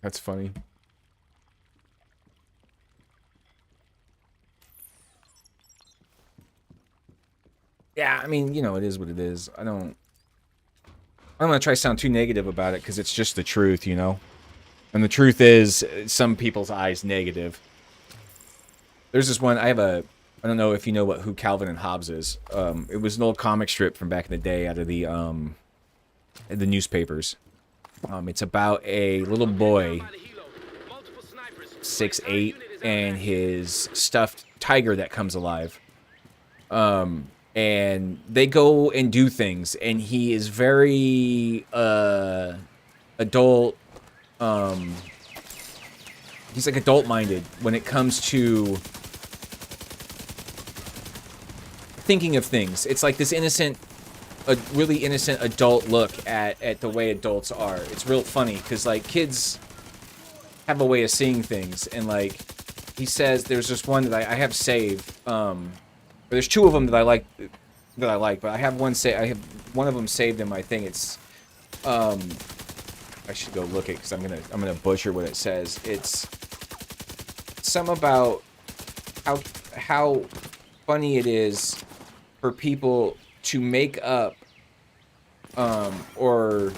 That's funny. Yeah, I mean, you know, it is what it is. I don't want to try to sound too negative about it because it's just the truth, you know? And the truth is, some people's eyes negative. There's this one, I don't know if you know who Calvin and Hobbes is. It was an old comic strip from back in the day out of the newspapers. It's about a little boy, 6'8", and his stuffed tiger that comes alive. And they go and do things, and he is very adult. He's like adult-minded when it comes to thinking of things. It's like this innocent, a really innocent adult look at the way adults are. It's real funny because like kids have a way of seeing things, and like he says, there's this one that I have saved. There's 2 of them that I like, but I have one of them saved in my thing. It's I should go look it because I'm gonna butcher what it says. It's some about how funny it is for people to make up or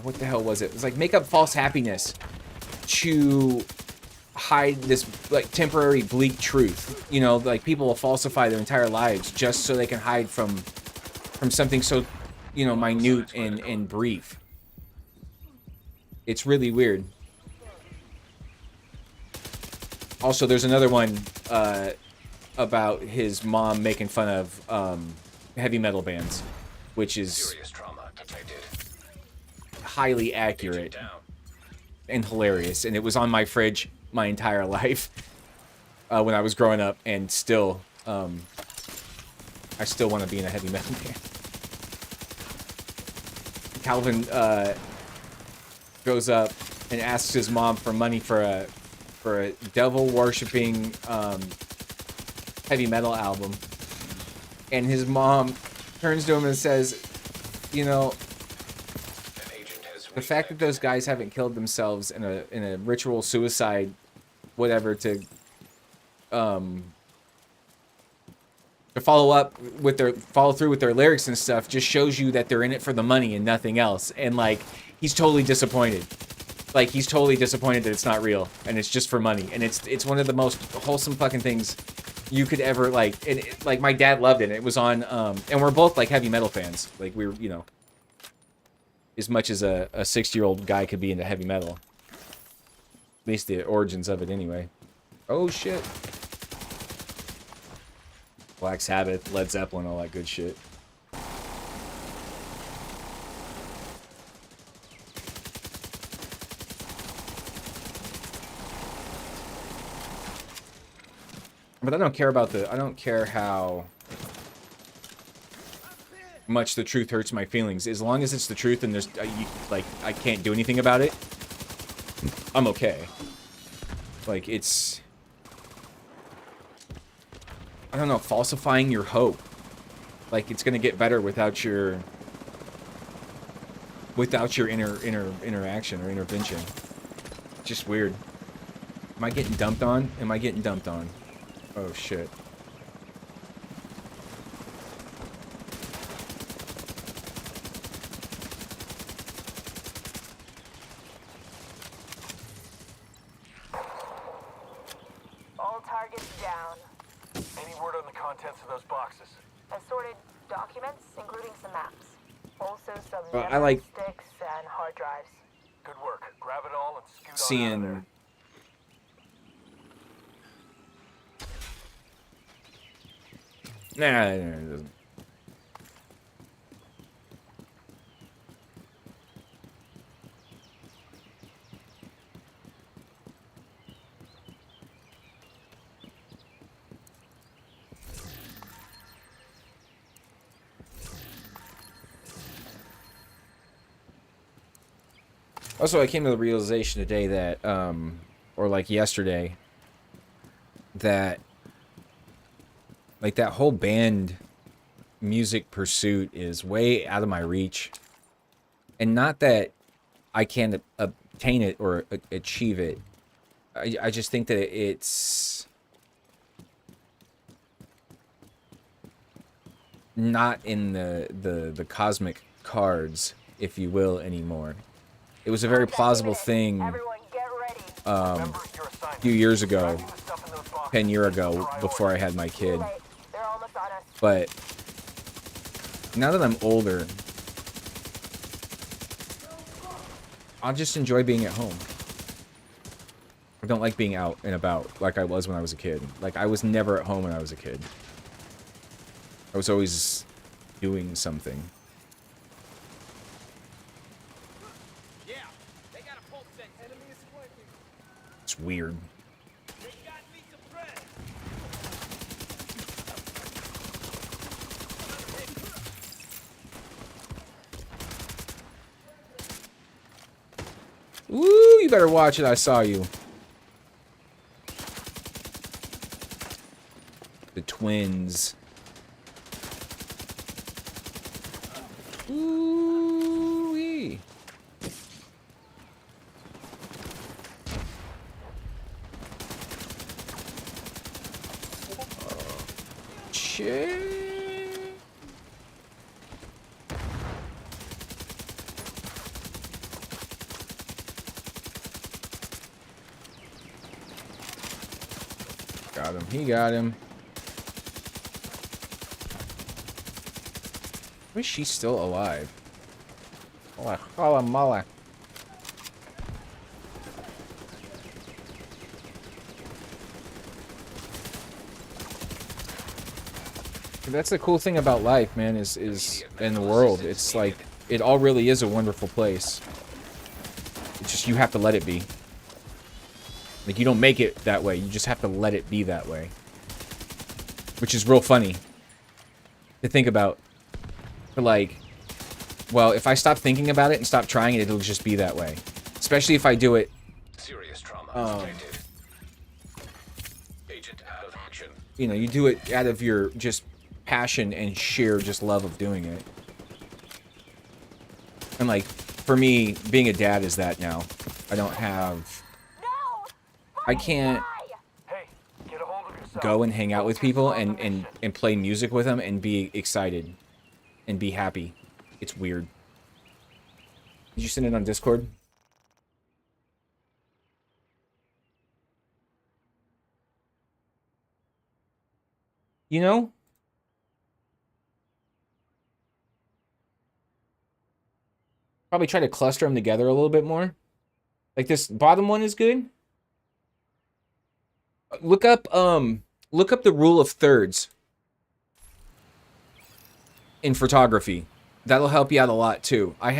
what the hell was it? It was like make up false happiness to hide this like temporary bleak truth. You know, like people will falsify their entire lives just so they can hide from something so, you know, minute and brief. It's really weird. Also, there's another one about his mom making fun of heavy metal bands, which is Serious trauma detected. highly accurate and hilarious. And it was on my fridge my entire life when I was growing up, and still, I still want to be in a heavy metal band. Calvin goes up and asks his mom for money for a devil-worshipping heavy metal album, and his mom turns to him and says, you know, the fact that those guys haven't killed themselves in a ritual suicide, whatever, to follow through with their lyrics and stuff just shows you that they're in it for the money and nothing else. And like, he's totally disappointed. Like, he's totally disappointed that it's not real and it's just for money. And it's one of the most wholesome fucking things you could ever like. And like, my dad loved it. It was on, and we're both like heavy metal fans. Like, we're, you know, as much as a 60-year-old guy could be into heavy metal. At least the origins of it anyway. Oh shit. Black Sabbath, Led Zeppelin, all that good shit. But I don't care about I don't care how much the truth hurts my feelings. As long as it's the truth and there's, like, I can't do anything about it, I'm okay. Like, it's... I don't know, falsifying your hope. Like, it's gonna get better without your... interaction or intervention. It's just weird. Am I getting dumped on? Am I getting dumped on? Oh, shit. All targets down. Any word on the contents of those boxes? Assorted documents, including some maps. Also some Well, I memory like sticks and hard drives. Good work. Grab it all and scoot on out of seeing... there. Nah, it doesn't. Also, I came to the realization today that, or like yesterday, that, like, that whole band music pursuit is way out of my reach. And not that I can't obtain it or achieve it. I just think that it's not in the cosmic cards, if you will, anymore. It was a very plausible thing Everyone get ready. Remember your a assignment. few years ago, Grabbing the stuff in those boxes 10 years is ago, priority. before I had my kid. Too late. They're almost on us. But now that I'm older, I'll just enjoy being at home. I don't like being out and about like I was when I was a kid. Like, I was never at home when I was a kid. I was always doing something. Yeah, they got a pulse sensor. Enemy is flanking. It's weird. They got me suppressed. Ooh, you better watch it. I saw you. The twins. Ooh-wee. Shit. Got him. He got him. Wish she's still alive. Hola, hola, mala. That's the cool thing about life, man, is in the world. It's like, it all really is a wonderful place. It's just, you have to let it be. Like, you don't make it that way. You just have to let it be that way. Which is real funny to think about. Like, well, if I stop thinking about it and stop trying it, it'll just be that way. Especially if I do it. Serious trauma detected. Agent out of action. You know, you do it out of your just passion and sheer just love of doing it. And like, for me, being a dad is that now. I don't have... No! I can't Hey, get a hold of yourself. go and hang out with people Focus on the mission. and play music with them and be excited and be happy. It's weird. Did you send it on Discord? You know? Probably try to cluster them together a little bit more. Like, this bottom one is good. Look up the rule of thirds in photography. That'll help you out a lot too. I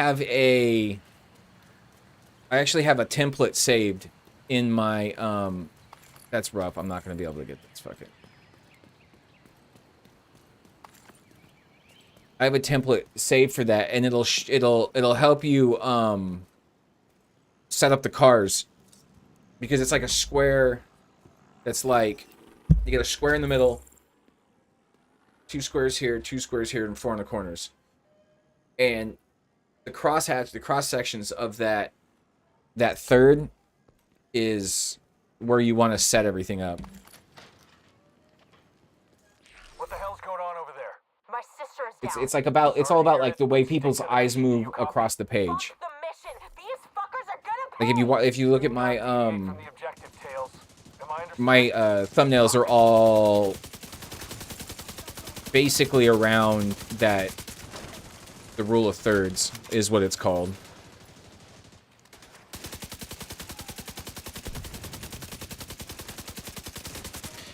actually have a template saved in my that's rough. I'm not gonna be able to get this. Fuck it. I have a template saved for that, and it'll help you set up the cars, because it's like a square that's like, you get a square in the middle, 2 squares here, 2 squares here, and 4 in the corners. And the cross sections of that third is where you want to set everything up. What the hell's going on over there? My sister is down. It's all about like the way people's eyes move across the page. Fuck the mission. These fuckers are gonna pay. Like if you look at my From the objective, Tails. Am I understanding? my thumbnails are all basically around that. The rule of thirds is what it's called.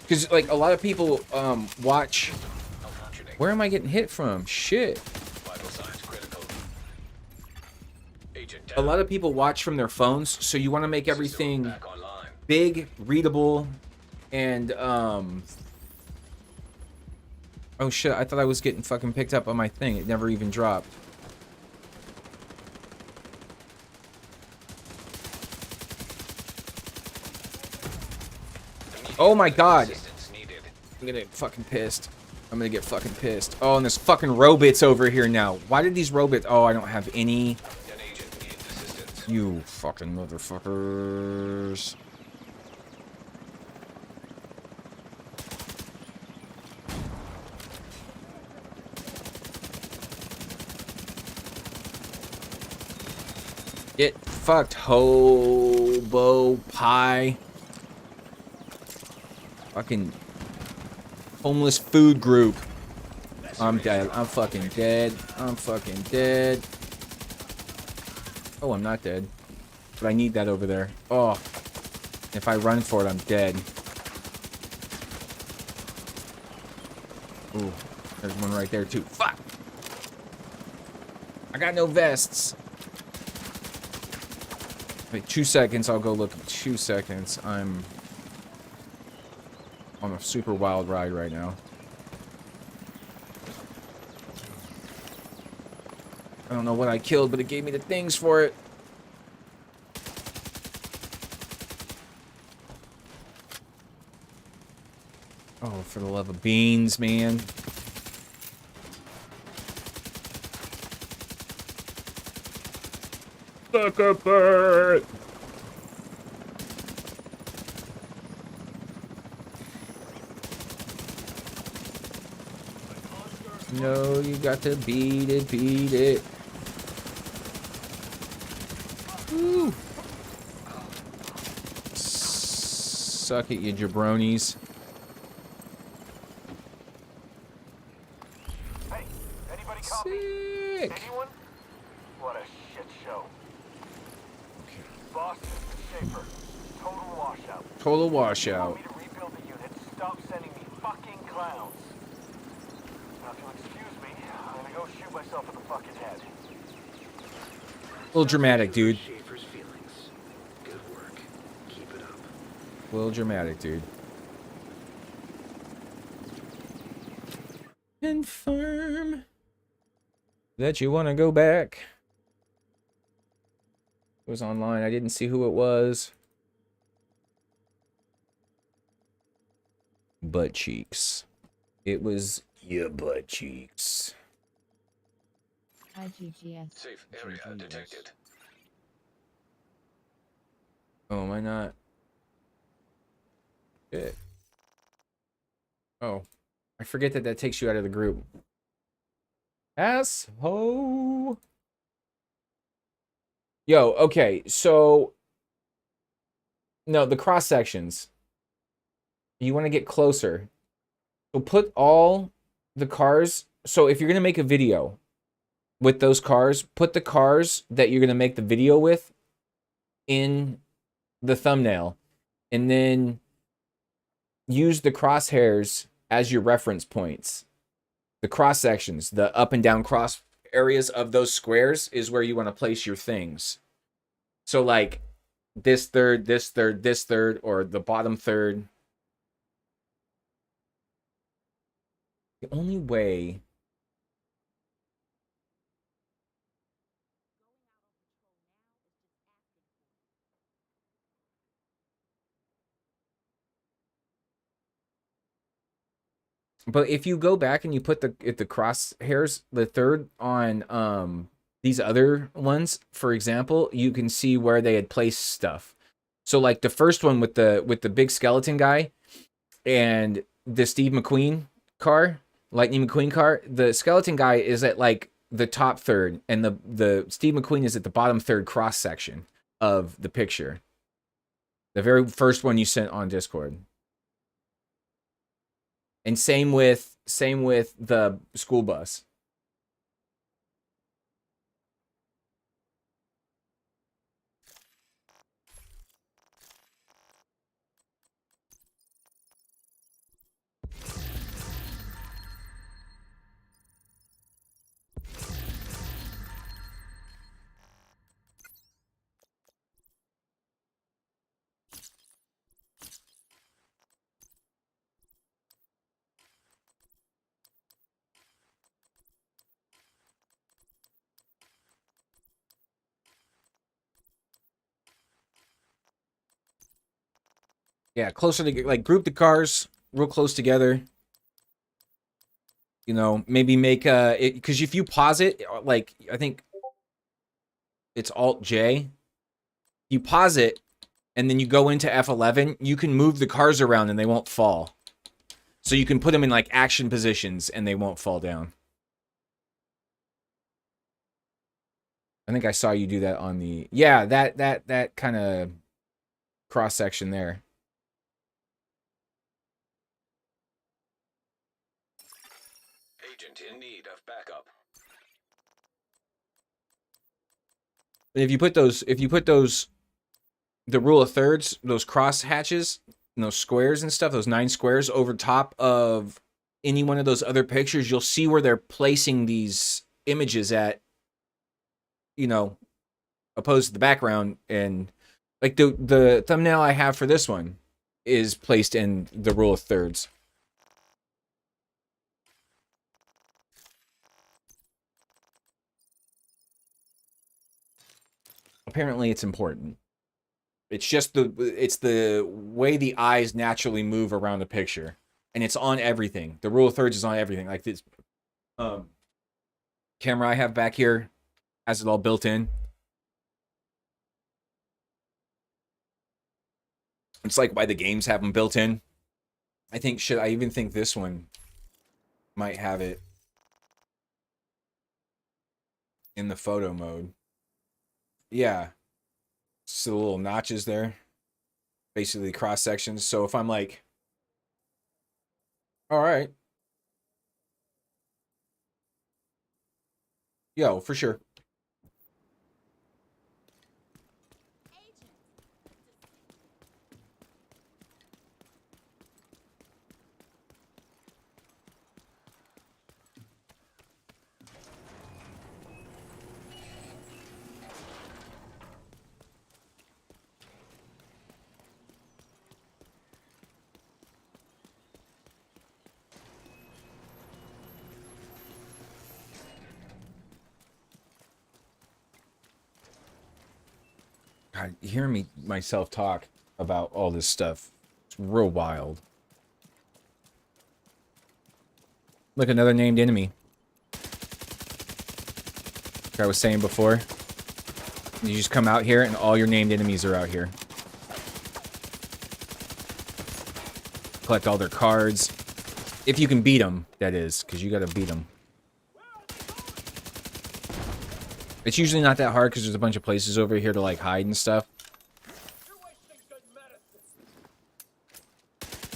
Because like a lot of people watch. Where am I getting hit from? Shit. Vital signs critical. Agent A lot of people watch from their phones, so you want to make everything back online. big, readable, and oh shit, I thought I was getting fucking picked up on my thing. It never even dropped. Oh my god. Assistance needed. I'm gonna get fucking pissed. I'm gonna get fucking pissed. Oh, and there's fucking robots over here now. Why did these robots... Oh, I don't have any... An agent needs assistance. You fucking motherfuckers. Get fucked, hobo pie. Fucking homeless food group. I'm dead. I'm fucking dead. I'm fucking dead. Oh, I'm not dead. But I need that over there. Oh. If I run for it, I'm dead. Ooh. There's one right there, too. Fuck! I got no vests. Wait, 2 seconds. I'll go look. 2 seconds. I'm on a super wild ride right now. I don't know what I killed, but it gave me the things for it. Oh, for the love of beans, man. Sucker bird! No, you got to beat it, beat it. Woo. Suck it, you jabronis. Hey, anybody copy? Sick. Anyone? What a shit show. Boston, Schaefer, total washout. Total You washout. want me to rebuild the unit? Stop sending me fucking clowns. Now, if you'll excuse me, I'm gonna go shoot myself in the fucking head. A little dramatic, dude. Schaefer's feelings. Good work. Keep it up. A little dramatic, dude. Confirm that you want to go back. It was online. I didn't see who it was. Butt cheeks. It was your butt cheeks. IGGS. Safe area detected. Oh, am I not? Shit. Oh. I forget that that takes you out of the group. Asshole. Yo, okay, so... No, the cross sections. You want to get closer. So put all the cars... So if you're going to make a video with those cars, put the cars that you're going to make the video with in the thumbnail. And then use the crosshairs as your reference points. The cross sections, the up and down cross areas of those squares is where you want to place your things. So like this third, this third, this third, or the bottom third. The only way But if you go back and you put the crosshairs, the third on these other ones, for example, you can see where they had placed stuff. So like the first one with the big skeleton guy and the Steve McQueen car, Lightning McQueen car, the skeleton guy is at like the top third, and the Steve McQueen is at the bottom third cross section of the picture. The very first one you sent on Discord. And same with the school bus. Yeah, closer to like group the cars real close together. You know, maybe make it, because if you pause it, like I think it's Alt J. You pause it and then you go into F11, you can move the cars around and they won't fall. So you can put them in like action positions and they won't fall down. I think I saw you do that on the, yeah, that kind of cross section there. Agent in need of backup. And if you put those, the rule of thirds, those cross hatches, and those squares and stuff, those 9 squares over top of any one of those other pictures, you'll see where they're placing these images at, you know, opposed to the background. And like the thumbnail I have for this one is placed in the rule of thirds. Apparently it's important. It's just the way the eyes naturally move around the picture. And it's on everything. The rule of thirds is on everything. Like this camera I have back here has it all built in. It's like why the games have them built in. I even think this one might have it in the photo mode. Yeah. So the little notches there. Basically cross sections. So if I'm like, all right. Yo, for sure. God, hearing me myself talk about all this stuff, it's real wild. Look, another named enemy. Like I was saying before, you just come out here and all your named enemies are out here. Collect all their cards. If you can beat them, that is, because you gotta beat them. It's usually not that hard because there's a bunch of places over here to like hide and stuff.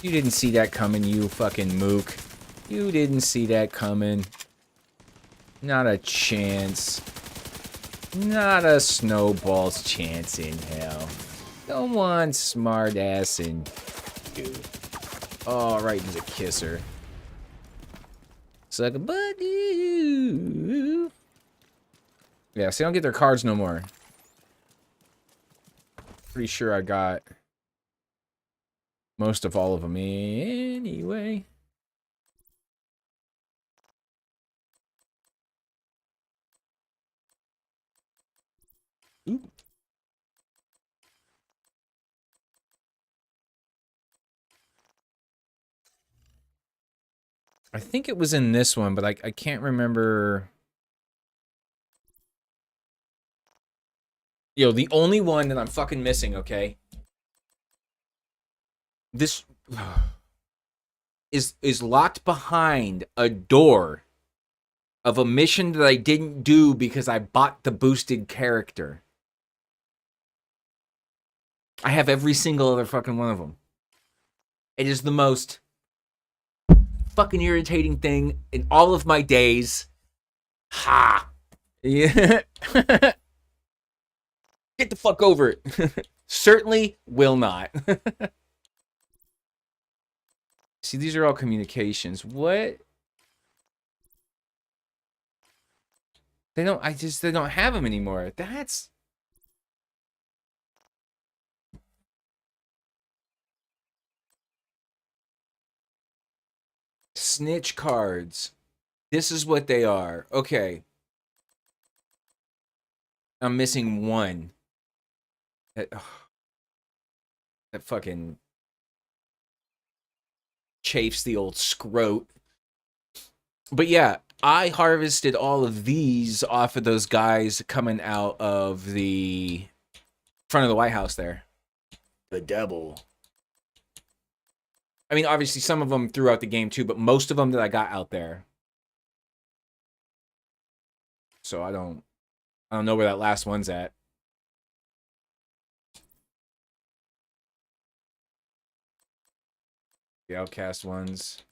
You didn't see that coming, you fucking mook. You didn't see that coming. Not a chance. Not a snowball's chance in hell. Come on, smart ass and dude. Oh, right, he's a kisser. Suck a buddy. Yeah, see, I don't get their cards no more. Pretty sure I got most of all of them anyway. Ooh. I think it was in this one, but I can't remember. Yo, the only one that I'm fucking missing, okay? This is locked behind a door of a mission that I didn't do because I bought the boosted character. I have every single other fucking one of them. It is the most fucking irritating thing in all of my days. Ha! Yeah. Get the fuck over it. Certainly will not. See, these are all communications. What? They don't have them anymore. That's snitch cards. This is what they are. Okay. I'm missing one. That fucking chafes the old scrote. But yeah, I harvested all of these off of those guys coming out of the front of the White House there. The devil. I mean, obviously some of them throughout the game too, but most of them that I got out there. So I don't know where that last one's at. The outcast ones.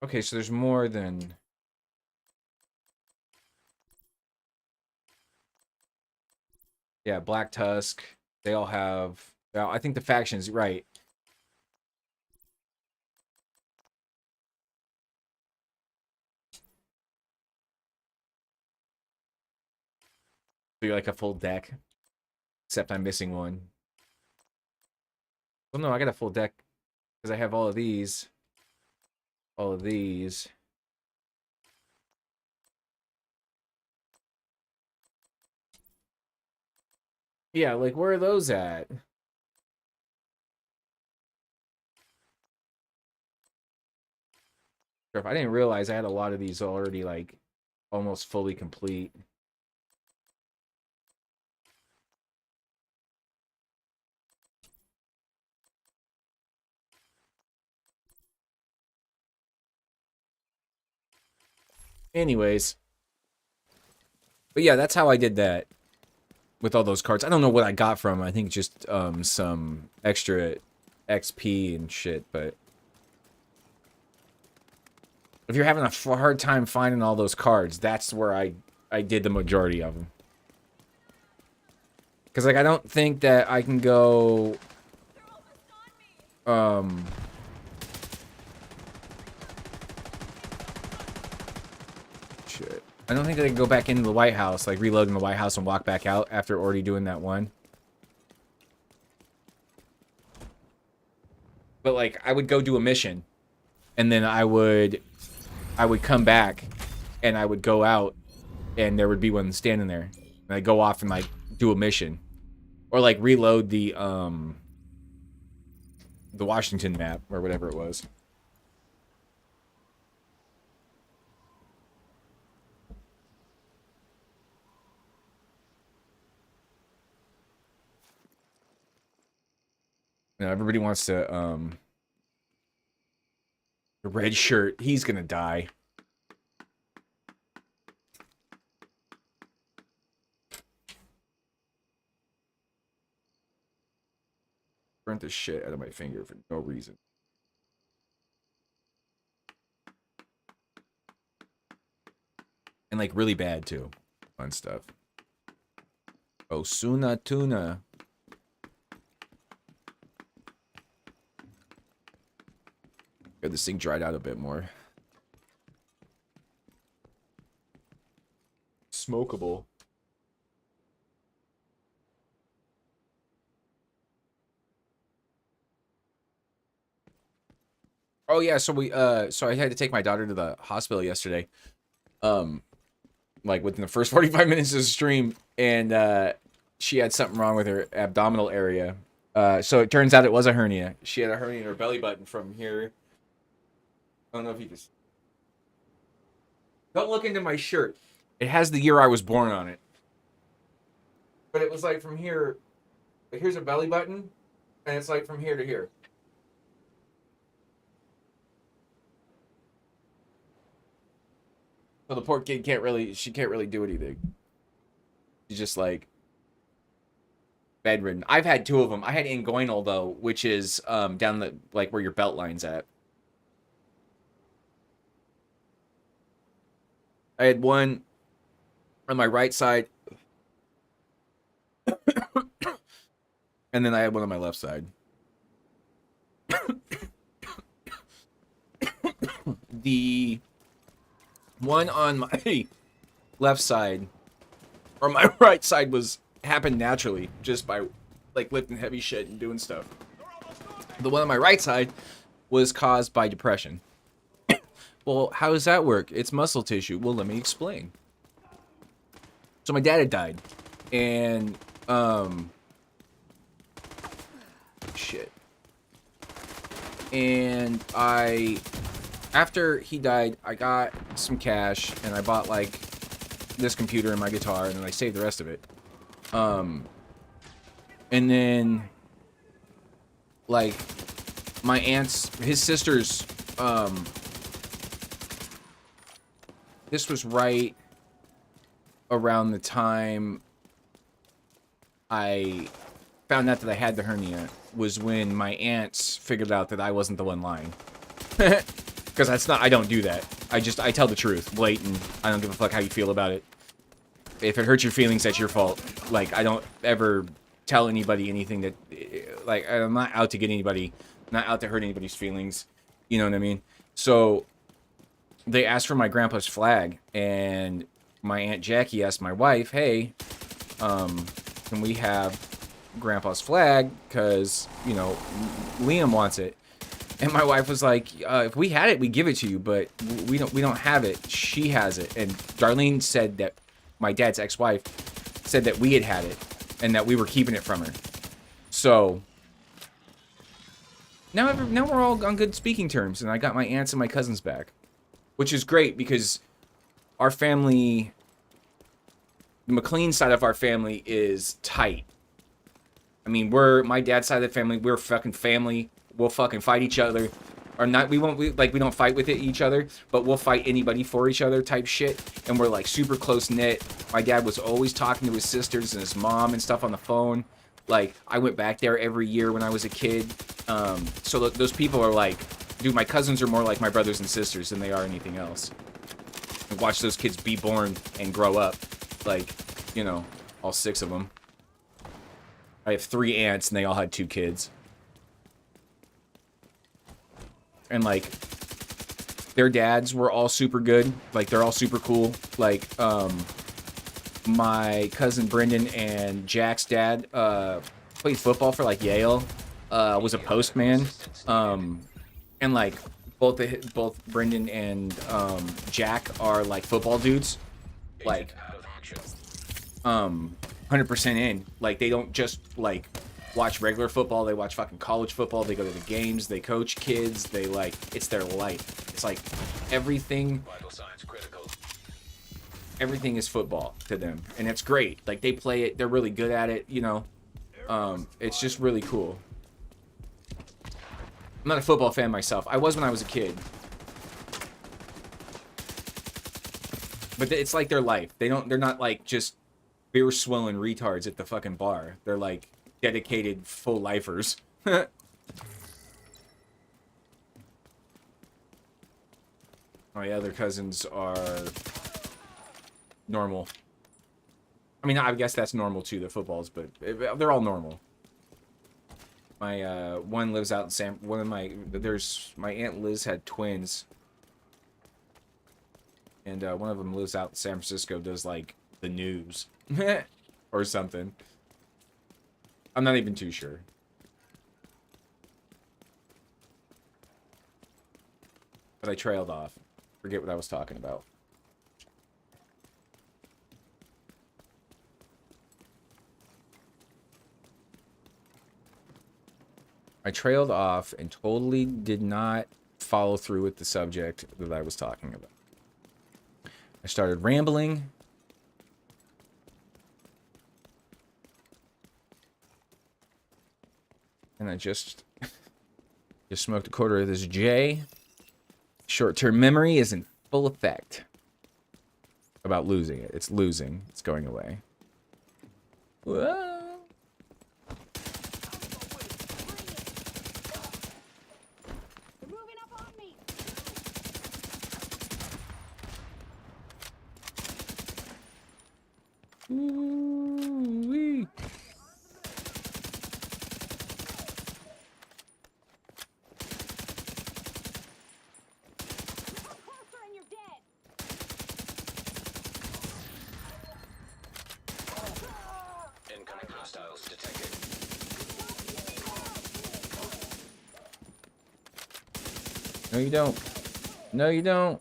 Okay, so there's more than... Yeah, Black Tusk. They all have... Well, I think the factions, right. So you're like a full deck. Except I'm missing one. Well, no, I got a full deck. Because I have all of these. All of these. Yeah, like, where are those at? I didn't realize I had a lot of these already, like, almost fully complete. Anyways. But yeah, that's how I did that. With all those cards. I don't know what I got from. I think just some extra XP and shit, but... If you're having a hard time finding all those cards, that's where I did the majority of them. Because, like, I don't think that I can go... Shit. I don't think that I can go back into the White House, like, reload in the White House and walk back out after already doing that one. But, like, I would go do a mission. And then I would come back and I would go out and there would be one standing there. And I'd go off and like do a mission. Or like reload the Washington map or whatever it was. You know, everybody wants to the red shirt, he's gonna die. Burnt the shit out of my finger for no reason. And like really bad too. Fun stuff. Osuna tuna. Got this thing dried out a bit more. Smokable. Oh yeah, so I had to take my daughter to the hospital yesterday. Like within the first 45 minutes of the stream, and she had something wrong with her abdominal area, So it turns out it was a hernia. She had a hernia in her belly button from here. I don't know if you can. Don't look into my shirt. It has the year I was born on it. But it was like from here. Like here's a belly button, and it's like from here to here. So the poor kid can't really do anything. She's just like bedridden. I've had 2 of them. I had inguinal though, which is down the like where your belt line's at. I had one on my right side, and then I had one on my left side. The one on my left side or my right side happened naturally just by like lifting heavy shit and doing stuff. The one on my right side was caused by depression. Well, how does that work? It's muscle tissue. Well, let me explain. So my dad had died, and shit. And after he died, I got some cash, and I bought like this computer and my guitar, and then I saved the rest of it. And then like my his sisters, this was right around the time I found out that I had the hernia, was when my aunts figured out that I wasn't the one lying. Because I don't do that. I tell the truth, blatant. I don't give a fuck how you feel about it. If it hurts your feelings, that's your fault. Like, I don't ever tell anybody anything that, like, I'm not out to get anybody, not out to hurt anybody's feelings. You know what I mean? So they asked for my grandpa's flag, and my Aunt Jackie asked my wife, hey, can we have grandpa's flag? Because, you know, Liam wants it. And my wife was like, if we had it, we'd give it to you, but we don't have it. She has it. And Darlene said that, my dad's ex-wife said that we had it and that we were keeping it from her. So now we're all on good speaking terms, and I got my aunts and my cousins back, which is great because our family, the McLean side of our family is tight. I mean, my dad's side of the family, we're fucking family. We'll fucking fight each other. Or not, we don't fight with each other, but we'll fight anybody for each other type shit. And we're like super close knit. My dad was always talking to his sisters and his mom and stuff on the phone. Like, I went back there every year when I was a kid. So those people are like, dude, my cousins are more like my brothers and sisters than they are anything else. And watch those kids be born and grow up. Like, you know, all 6 of them. I have 3 aunts and they all had 2 kids. And like, their dads were all super good. Like, they're all super cool. Like, my cousin Brendan and Jack's dad played football for like Yale. Was a postman. And like both Brendan and Jack are like football dudes. Like 100% in. Like, they don't just like watch regular football, they watch fucking college football, they go to the games, they coach kids, they like, it's their life. It's like everything is football to them, and it's great. Like, they play it, they're really good at it, you know. It's just really cool. I'm not a football fan myself. I was when I was a kid. But it's like their life. They're not like just beer swilling retards at the fucking bar. They're like dedicated full lifers. My other cousins are normal. I mean, I guess that's normal too, the footballs, but they're all normal. My one lives out in my Aunt Liz had twins, and one of them lives out in San Francisco, does like the news or something. I'm not even too sure. But I trailed off. Forget what I was talking about. I trailed off and totally did not follow through with the subject that I was talking about. I started rambling. And I just smoked a quarter of this J. Short-term memory is in full effect. About losing it. It's losing. It's going away. Whoa. Ooh-wee. Incoming hostiles detected. No, you don't. No, you don't.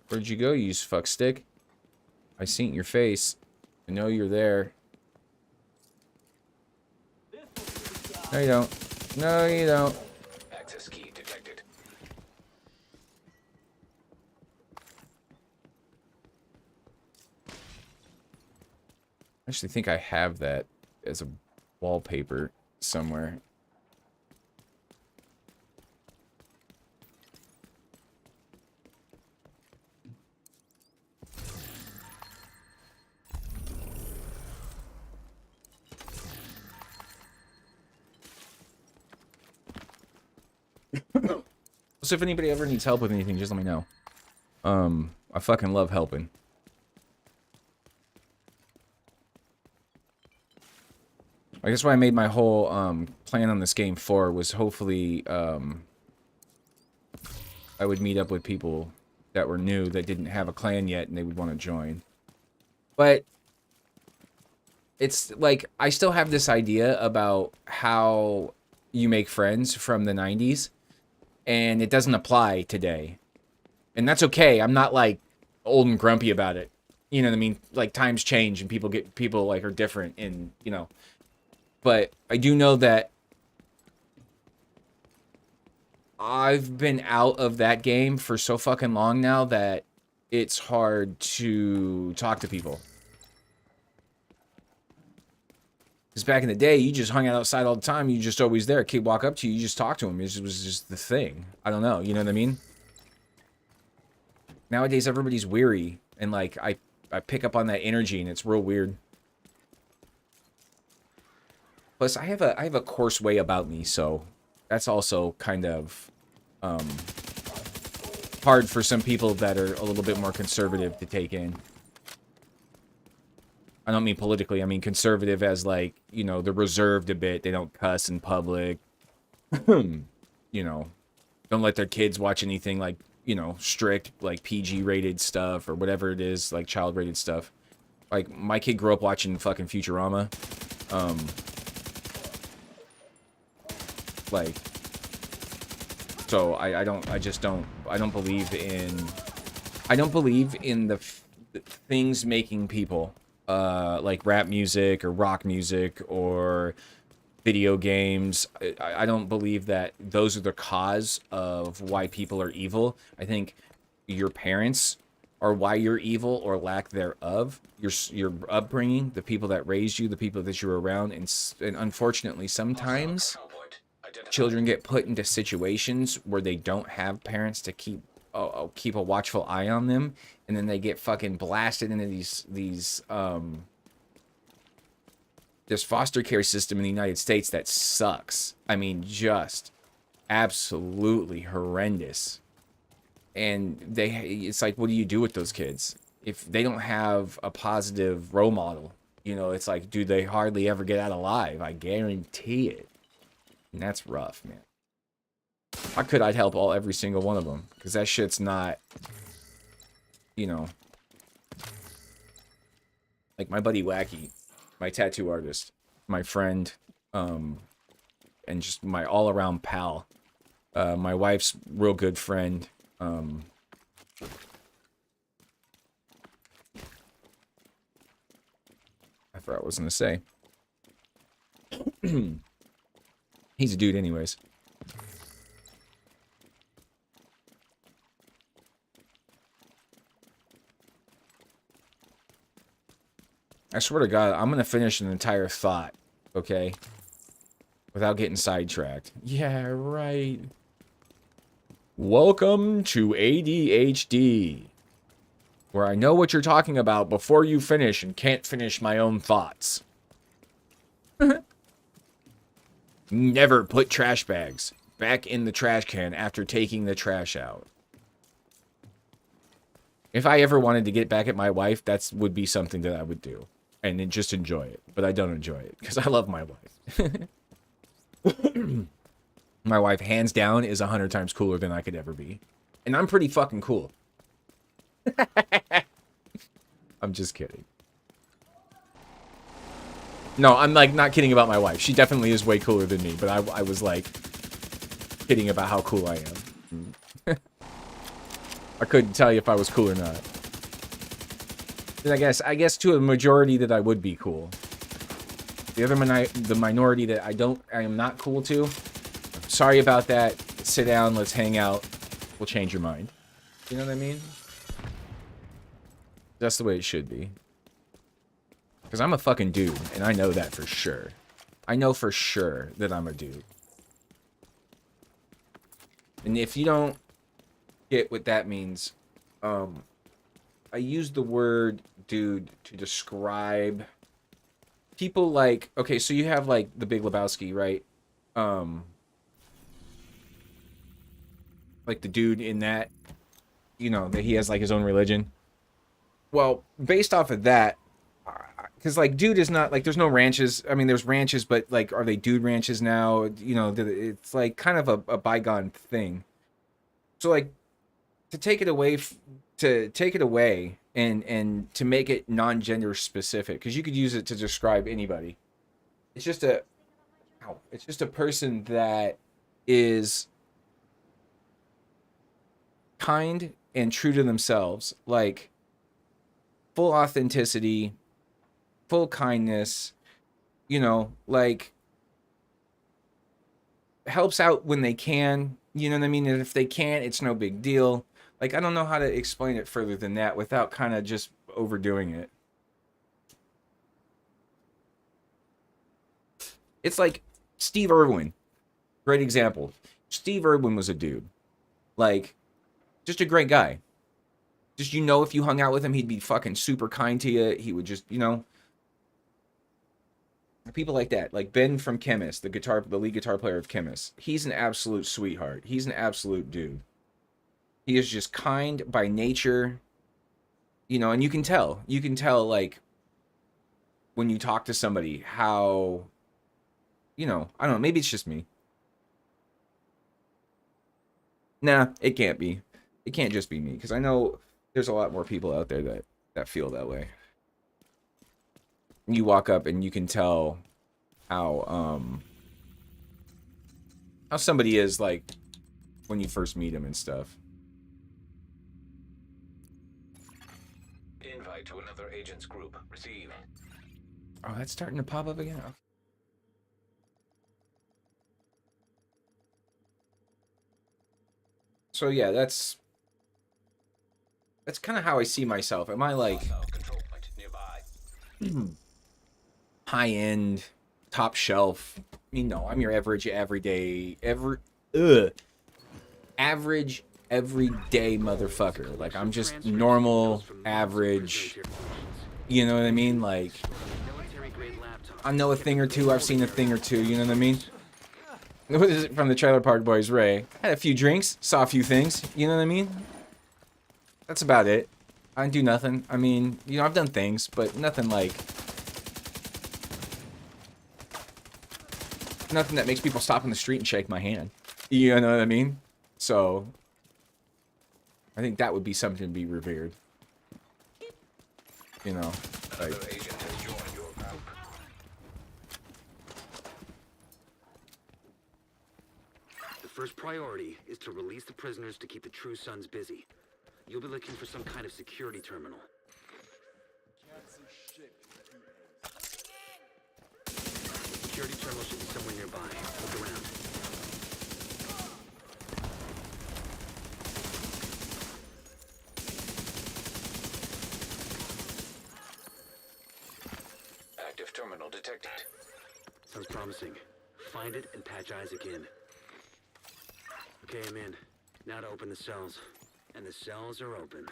Where'd you go, you fuck stick? I seen your face. I know you're there. No, you don't. No, you don't. Access key detected. I actually think I have that as a wallpaper somewhere. So if anybody ever needs help with anything, just let me know. I fucking love helping. I guess what I made my whole plan on this game for was hopefully I would meet up with people that were new that didn't have a clan yet and they would want to join. But it's like I still have this idea about how you make friends from the 90s and it doesn't apply today. And that's okay. I'm not like old and grumpy about it. You know what I mean? Like times change and people like are different and, you know. But I do know that I've been out of that game for so fucking long now that it's hard to talk to people. Because back in the day, you just hung out outside all the time. You just always there. A kid walk up to you, you just talk to him. It was just the thing. I don't know. You know what I mean? Nowadays, everybody's weary. And, like, I pick up on that energy, and it's real weird. Plus, I have a coarse way about me, so that's also kind of hard for some people that are a little bit more conservative to take in. I don't mean politically. I mean conservative as, like, you know, they're reserved a bit. They don't cuss in public. You know, don't let their kids watch anything, like, you know, strict, like, PG-rated stuff or whatever it is, like, child-rated stuff. Like, my kid grew up watching fucking Futurama. Like, so I don't believe in the things making people, like rap music or rock music or video games. I don't believe that those are the cause of why people are evil. I think your parents are why you're evil or lack thereof. Your upbringing, the people that raised you, the people that you were around, and unfortunately sometimes children get put into situations where they don't have parents to keep a watchful eye on them, and then they get fucking blasted into this foster care system in the United States that sucks. I mean, just absolutely horrendous. And it's like, what do you do with those kids if they don't have a positive role model? You know, it's like, do they hardly ever get out alive? I guarantee it. And that's rough, man. If I could, I'd help every single one of them. Because that shit's not, you know. Like my buddy Wacky, my tattoo artist, my friend, and just my all-around pal. My wife's real good friend. I forgot what I was going to say. He's a dude anyways. I swear to God, I'm going to finish an entire thought, okay? Without getting sidetracked. Yeah, right. Welcome to ADHD, where I know what you're talking about before you finish and can't finish my own thoughts. Never put trash bags back in the trash can after taking the trash out. If I ever wanted to get back at my wife, that would be something that I would do. And then just enjoy it. But I don't enjoy it because I love my wife. My wife, hands down, is 100 times cooler than I could ever be. And I'm pretty fucking cool. I'm just kidding. No, I'm like not kidding about my wife. She definitely is way cooler than me. But I was like kidding about how cool I am. I couldn't tell you if I was cool or not. I guess to a majority that I would be cool. The minority that I am not cool to. Sorry about that. Sit down, let's hang out. We'll change your mind. You know what I mean? That's the way it should be. Because I'm a fucking dude, and I know that for sure. I know for sure that I'm a dude. And if you don't get what that means, I use the word dude to describe people like, okay, so you have like the Big Lebowski, right? Like the dude in that, you know, that he has like his own religion. Well, based off of that, because like dude is not like, there's no ranches. I mean, there's ranches, but like, are they dude ranches now? You know, it's like kind of a bygone thing. So like, to take it away and to make it non-gender specific, because you could use it to describe anybody. It's just a person that is kind and true to themselves, like full authenticity, full kindness, you know, like helps out when they can, you know what I mean? And if they can't, it's no big deal. Like, I don't know how to explain it further than that without kind of just overdoing it. It's like Steve Irwin. Great example. Steve Irwin was a dude. Like, just a great guy. Just, you know, if you hung out with him, he'd be fucking super kind to you. He would just, you know. People like that. Like Ben from Chemist, the lead guitar player of Chemist. He's an absolute sweetheart. He's an absolute dude. He is just kind by nature, you know, and you can tell, like, when you talk to somebody, how, you know, I don't know, maybe it's just me. Nah, it can't be. It can't just be me, because I know there's a lot more people out there that feel that way. You walk up and you can tell how somebody is, like, when you first meet him and stuff. Invite to another agent's group. Receive. Oh, that's starting to pop up again. So yeah, that's kind of how I see myself. Am I like high-end, top shelf? You know, I'm your average, everyday, average, everyday motherfucker. Like, I'm just normal, average, you know what I mean? Like, I know a thing or two, I've seen a thing or two, you know what I mean? What is it from the Trailer Park Boys, Ray? Had a few drinks, saw a few things, you know what I mean? That's about it. I didn't do nothing. I mean, you know, I've done things, but nothing like... nothing that makes people stop in the street and shake my hand. You know what I mean? So... I think that would be something to be revered. You know, like... Another agent has joined your group. The first priority is to release the prisoners to keep the True Sons busy. You'll be looking for some kind of security terminal. Security terminal should be somewhere nearby. Look around. promising. Find it and patch Isaac in. Okay, I'm in. Now to open the cells. And the cells are open.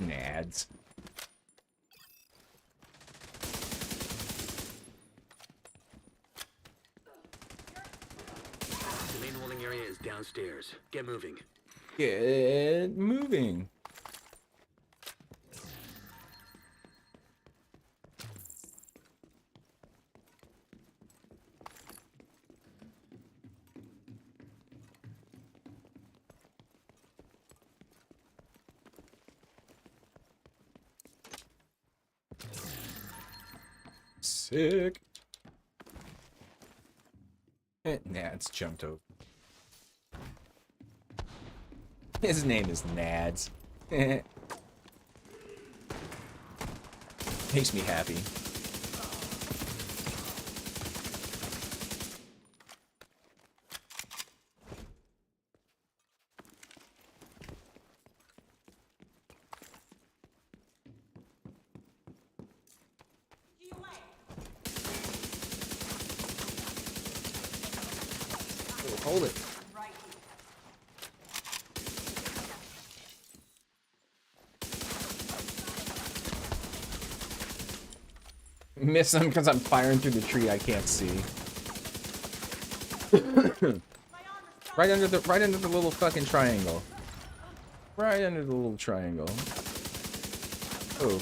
Nads. The main holding area is downstairs. Get moving. Get moving. Sick. Nads jumped over. His name is Nads. Makes me happy. Oh, hold it. Miss him because I'm firing through the tree I can't see. right under the little fucking triangle. Right under the little triangle. Oh.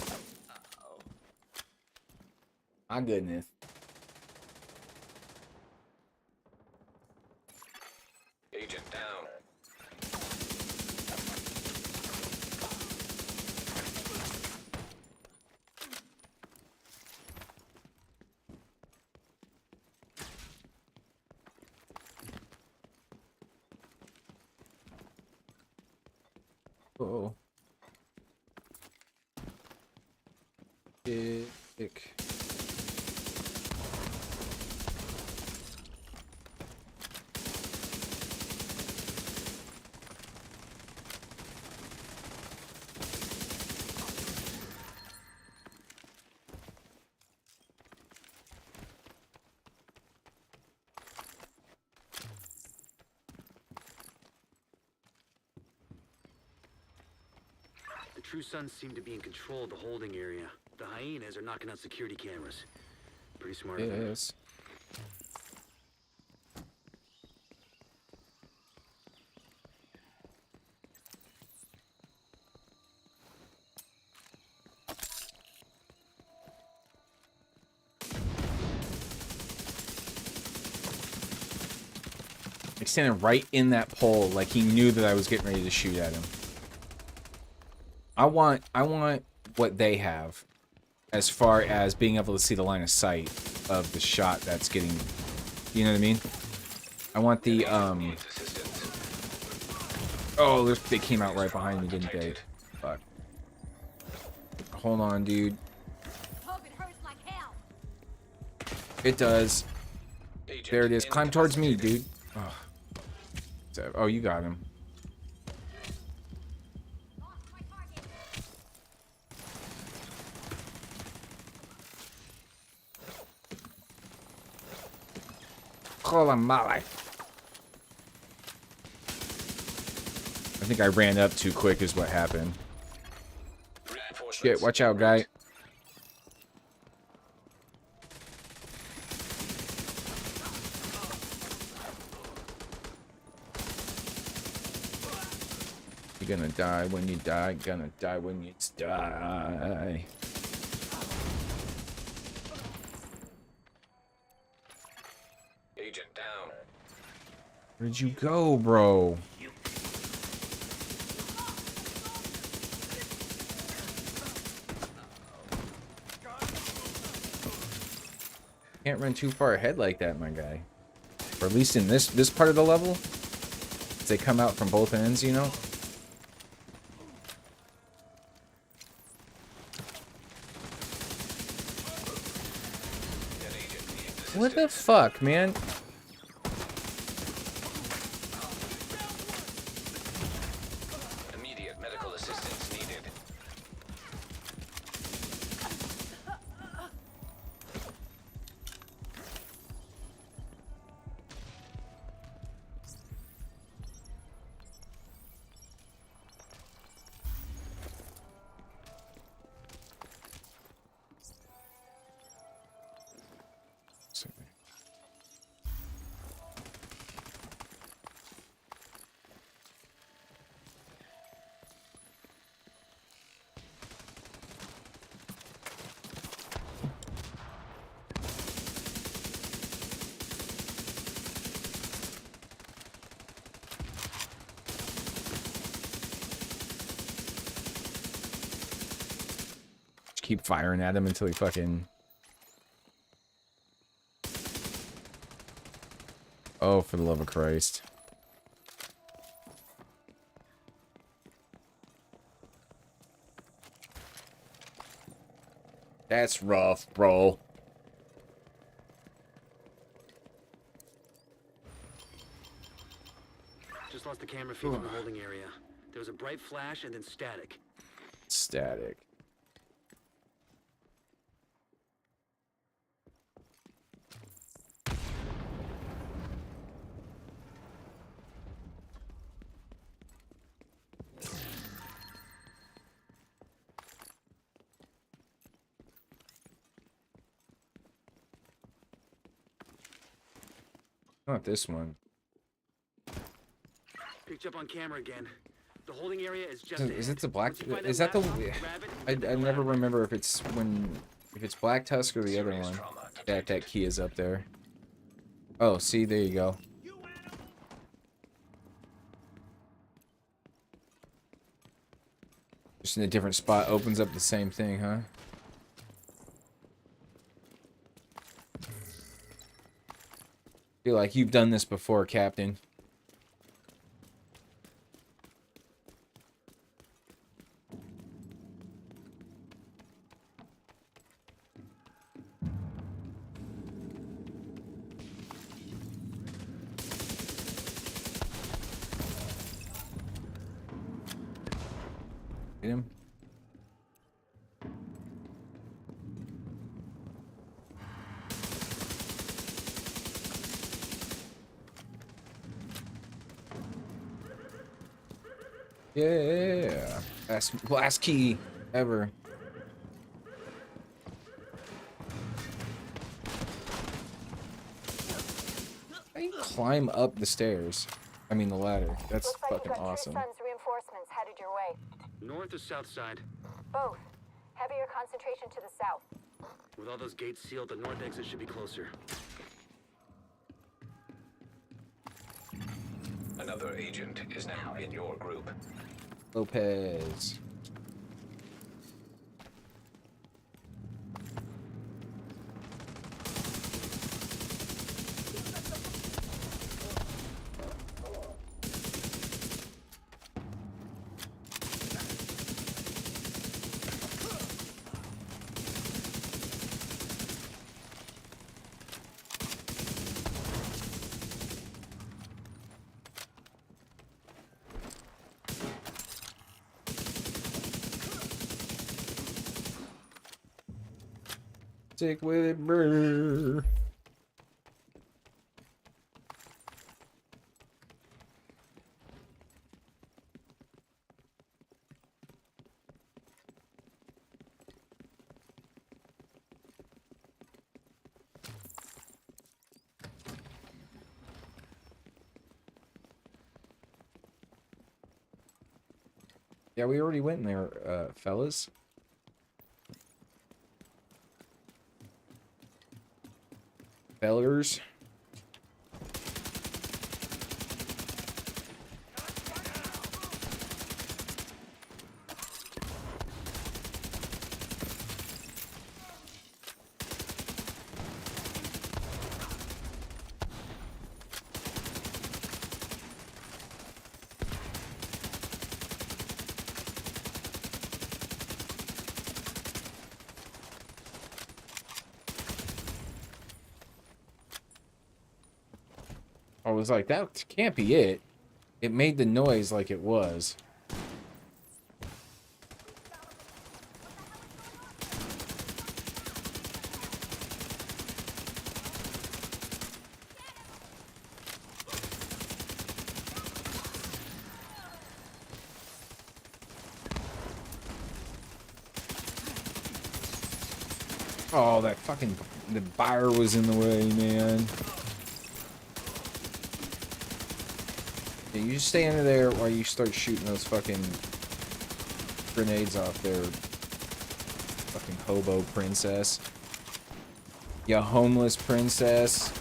My goodness. Agent down. Oh. Dick. The True Sons seem to be in control of the holding area. The hyenas are knocking out security cameras. Pretty smart of them. Yes. Like standing right in that pole, like he knew that I was getting ready to shoot at him. I want what they have as far as being able to see the line of sight of the shot that's getting, you know what I mean? I want the oh, they came out right behind me, didn't they? Fuck. Hold on, dude. Hope it hurts like hell. It does. Agent There it is. Climb towards me, incapacitated. dude. Oh, you got him. Lost my target. Hola mala. I think I ran up too quick is what happened. Reinforcements Shit, watch out, guy. You're gonna die when you die, gonna die when you die. Agent down. Where'd you go, bro? Can't run too far ahead like that, my guy. Or at least in this part of the level. They come out from both ends, you know? What the fuck, man? Immediate medical assistance needed. Keep firing at him until he fucking... Oh, for the love of Christ. That's rough, bro. Just lost the camera feed from the holding area. There was a bright flash and then static. Static. Not this one. Picked up on camera again. The holding area is just Is it the black? Once you find Is that that the? laptop, grab it, I never remember if it's Black Tusk or the other Serious one. trauma That key is up there. Oh, see, there you go. Just in a different spot, opens up the same thing, huh? Feel like you've done this before, Captain. Get him. Yeah. Last key ever. How do you climb up the stairs? I mean the ladder. That's Looks like fucking you've got awesome. True Sun's reinforcements headed your way. North or south side? Both. Heavier concentration to the south. With all those gates sealed, the north exit should be closer. Another agent is now in your group. Lopez. Stick with it, brr. Yeah, we already went in there, fellas. Fellers. I was like, that can't be it. It made the noise like it was. Oh, that fucking... The fire was in the way, man. Yeah, you just stay under there while you start shooting those fucking grenades off there. Fucking hobo princess. You homeless princess.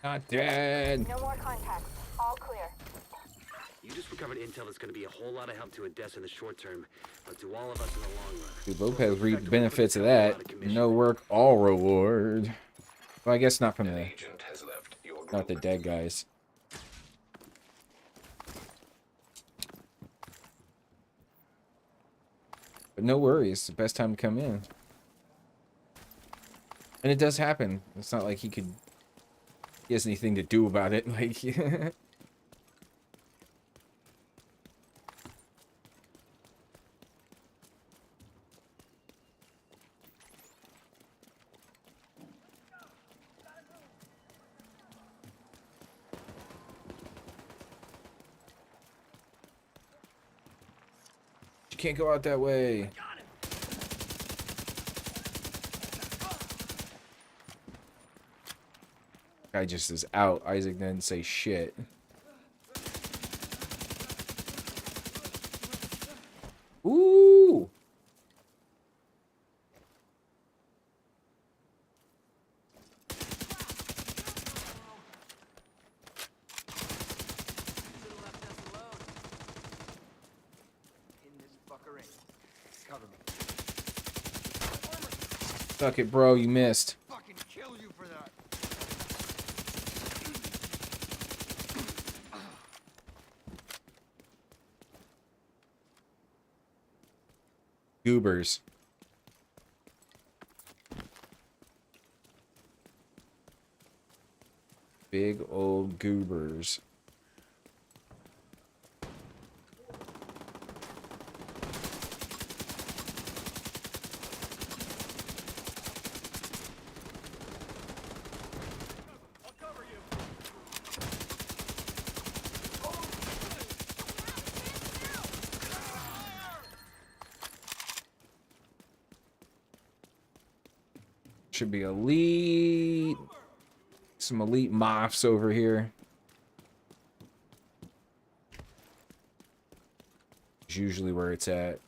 Not dead. No more contacts. All clear. You just recovered intel that's going to be a whole lot of help to Odessa in the short term, but to all of us in the long run. Dude, Lopez reaped benefits of that. No work, all reward. Well, I guess not from the... Agent has left your group. Not the dead guys. But no worries. It's the best time to come in. And it does happen. It's not like he has anything to do about it. Like... You can't go out that way. Guy just is out. Isaac didn't say shit. Ooh. Fuck it, bro. You missed. Fucking kill you for that. Goobers. Big old goobers. Should be elite. Some elite moths over here. It's usually where it's at.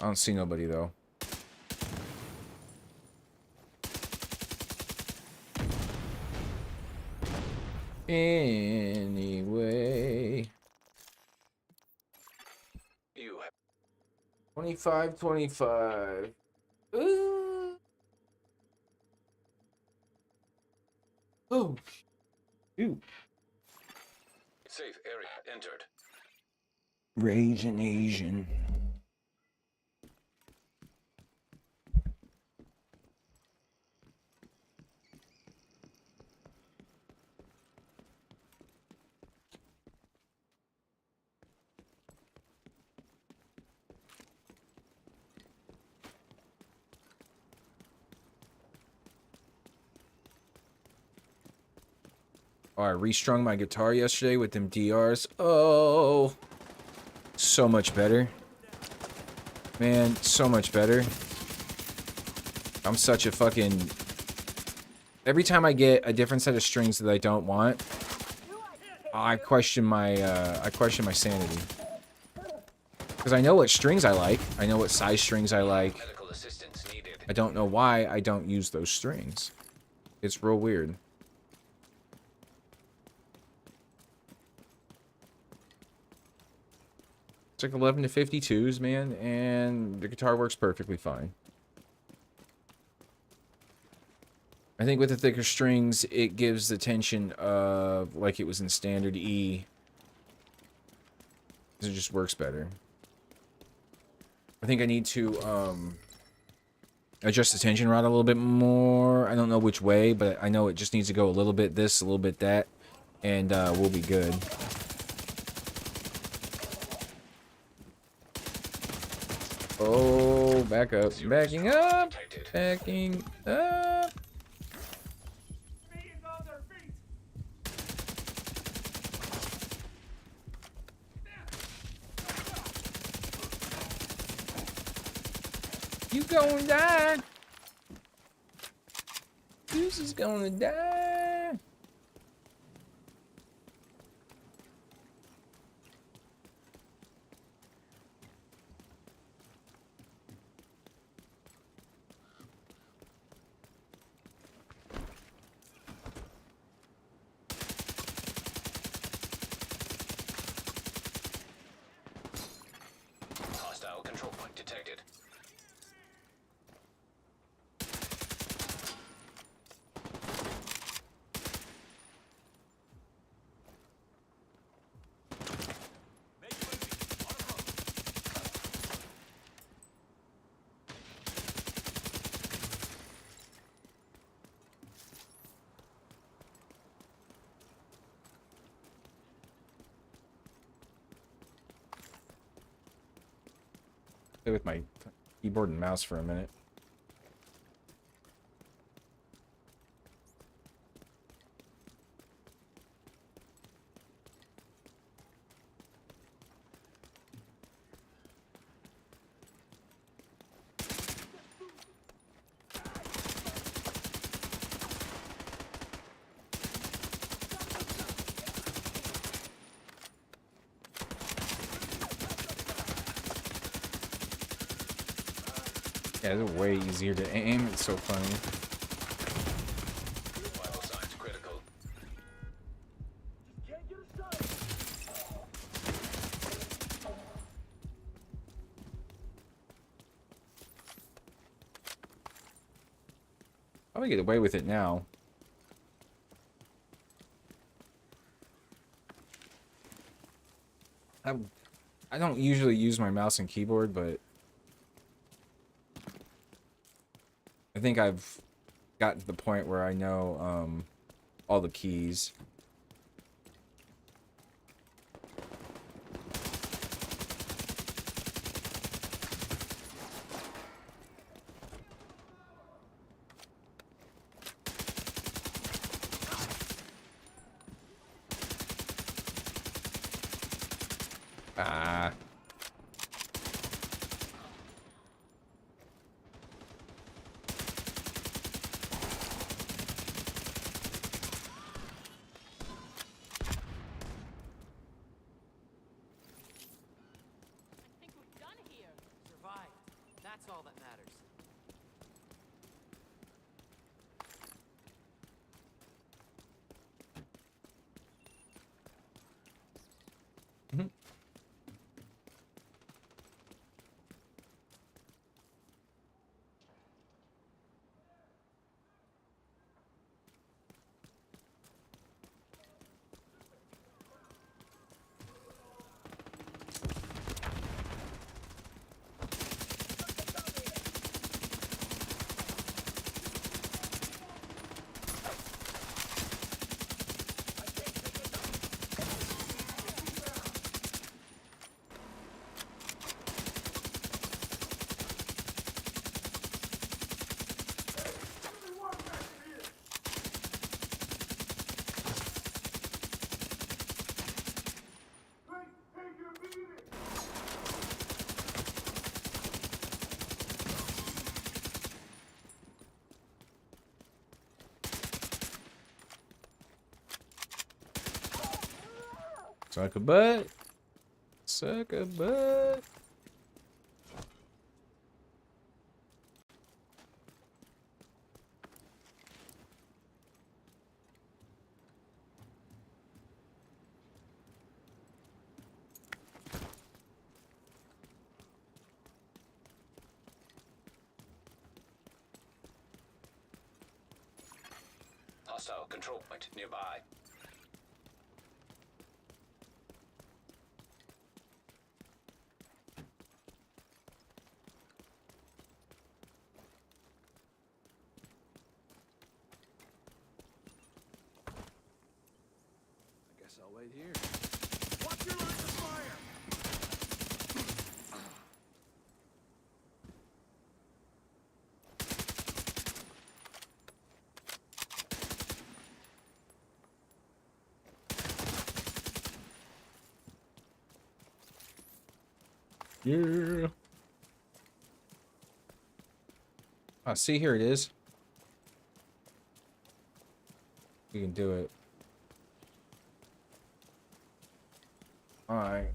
I don't see nobody though. Anyway. 25. Ooh. Oh. Shoot. Safe area entered. Raging Asian. Oh, I restrung my guitar yesterday with them DRs. Oh, so much better. Man, so much better. I'm such a fucking... Every time I get a different set of strings that I don't want, I question my sanity. Because I know what strings I like. I know what size strings I like. Medical assistance needed. I don't know why I don't use those strings. It's real weird. It's like 11 to 52s, man, and the guitar works perfectly fine. I think with the thicker strings, it gives the tension of like it was in standard E. It just works better. I think I need to adjust the tension rod a little bit more. I don't know which way, but I know it just needs to go a little bit this, a little bit that, and we'll be good. Oh, back up. Backing up. Backing up. Minions on their feet! You gonna die. Goose is gonna die. Hostile control point detected. Play with my keyboard and mouse for a minute. Yeah, it's way easier to aim. It's so funny. Vital signs critical. I'll get away with it now. I don't usually use my mouse and keyboard, but I think I've gotten to the point where I know all the keys. Ah. I think we're done here. Survived. That's all that matters. Suck a butt. Suck a butt. hostile control point nearby. I guess I'll wait here. Watch your lines of fire! Yeah. See, here it is. We can do it. Alright.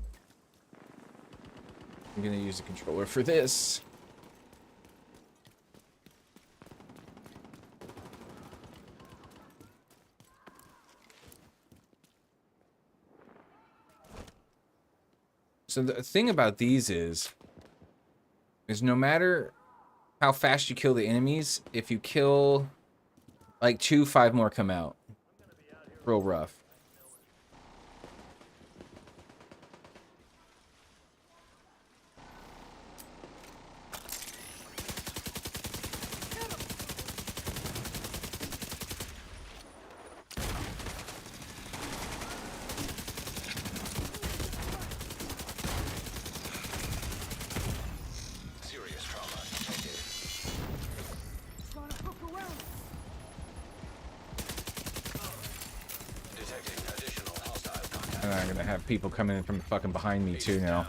I'm gonna use the controller for this. So the thing about these is no matter how fast you kill the enemies, if you kill like 2, 5 more come out. Real rough. Serious trauma detected. Detecting additional hostile contact. And I'm gonna have people coming in from fucking behind me too now.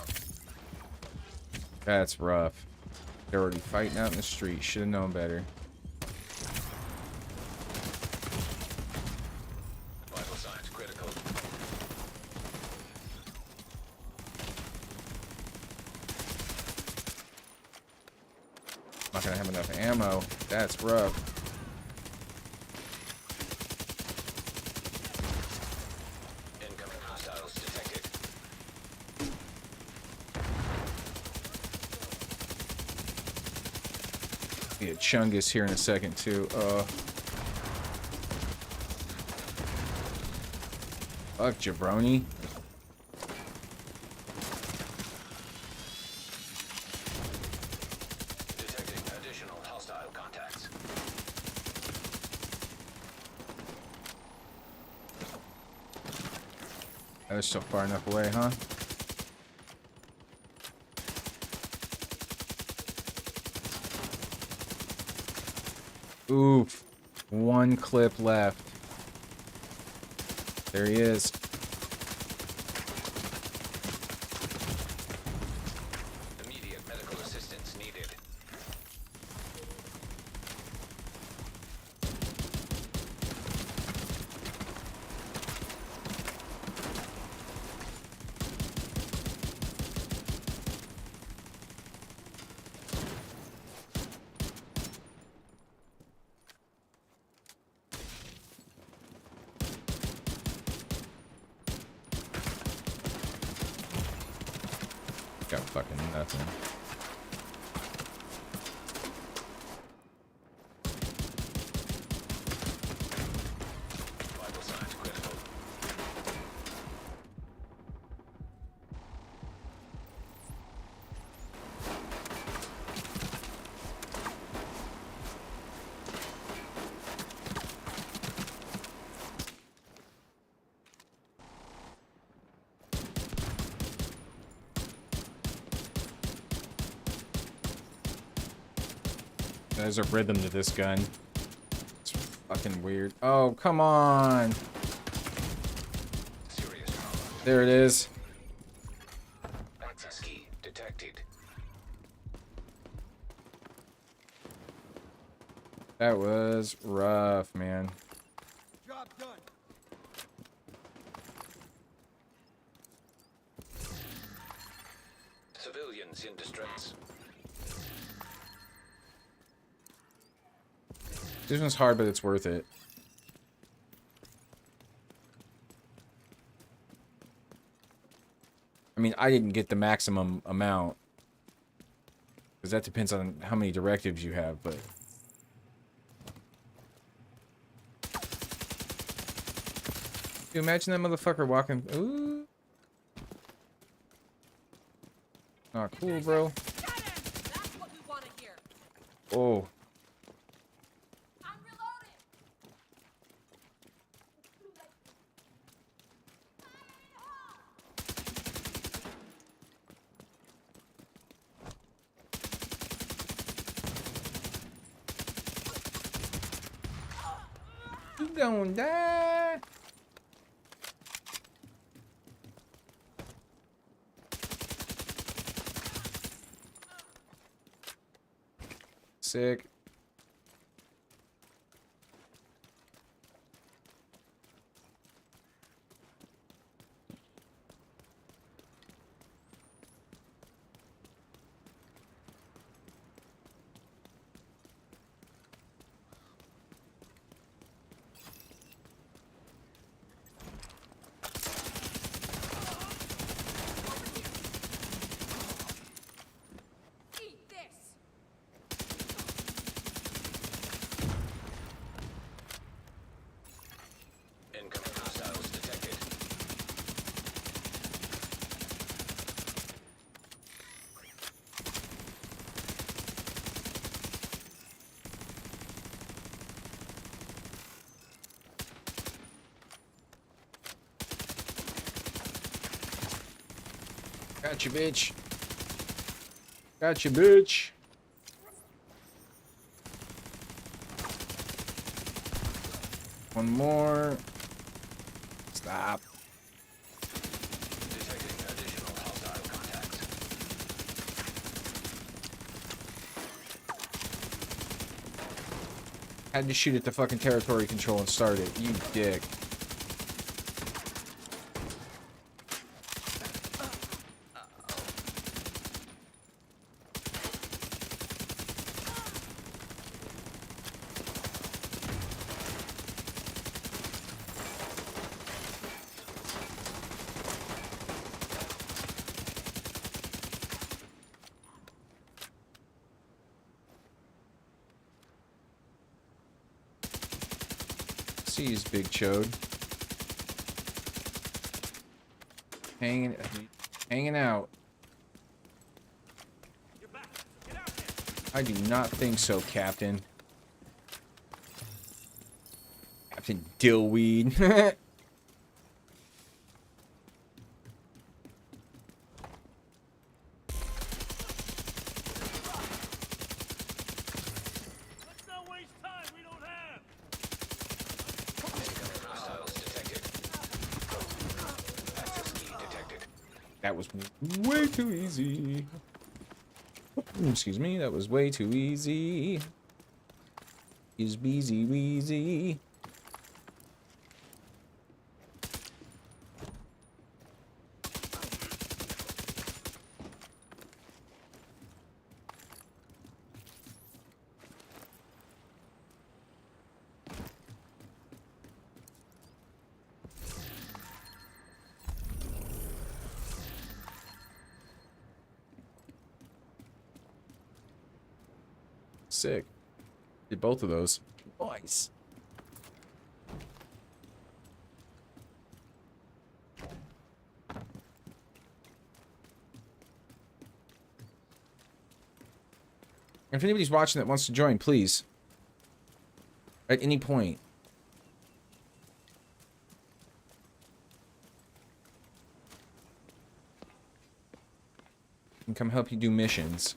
That's rough. They're already fighting out in the street. Should have known better. Vital signs critical. Not gonna have enough ammo. That's rough. Incoming hostiles detected. Be a Chungus here in a second too. Fuck jabroni. Detecting additional hostile contacts. That was still far enough away, huh? Oof. 1 clip left. There he is. Immediate medical assistance needed. Got fucking nothing. Vital signs critical. There's a rhythm to this gun. It's fucking weird. Oh, come on. Serious trauma. There it is. Access key detected. That was rough, man. Job done. Civilians in distress. This one's hard, but it's worth it. I mean, I didn't get the maximum amount. Because that depends on how many directives you have, but... You imagine that motherfucker walking. Ooh. Not cool, bro. That's what we want to hear. Oh. I'm reloading. You gonna die. Sick. Eat this. Incoming hostiles detected. Gotcha, bitch. Gotcha, bitch. One more. Stop. Detecting additional hostile contacts. Had to shoot at the fucking territory control and start it. You dick. See his big chode. Hanging out. I do not think so, Captain. Captain Dillweed. Let's not waste time we don't have. Incoming hostiles detected. Access key detected. That was way too easy. Excuse me, that was way too easy. Is beezy weezy. Sick. Did both of those. Nice. If anybody's watching that wants to join, please. At any point. And come help you do missions.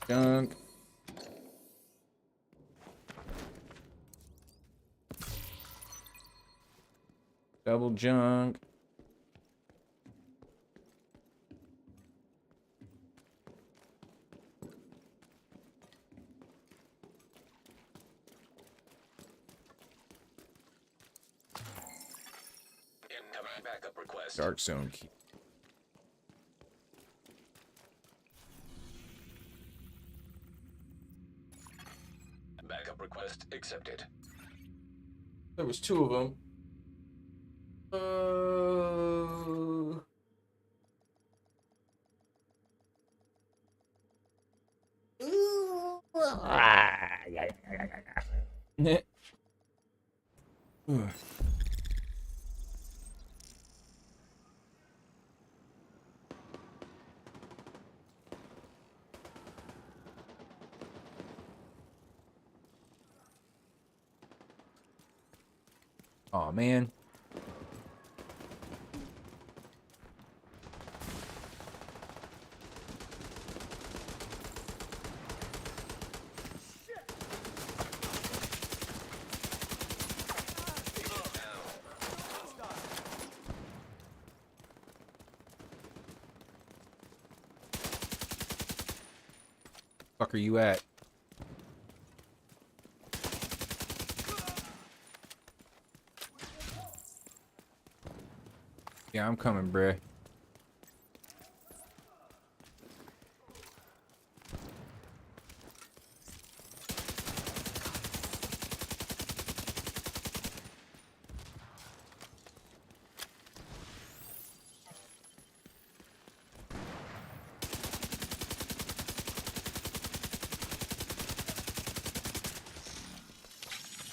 Junk. Double junk. Incoming backup request. Dark zone key. Backup request accepted. There was two of them. Oh man. Fuck are you at? Yeah, I'm coming, bruh.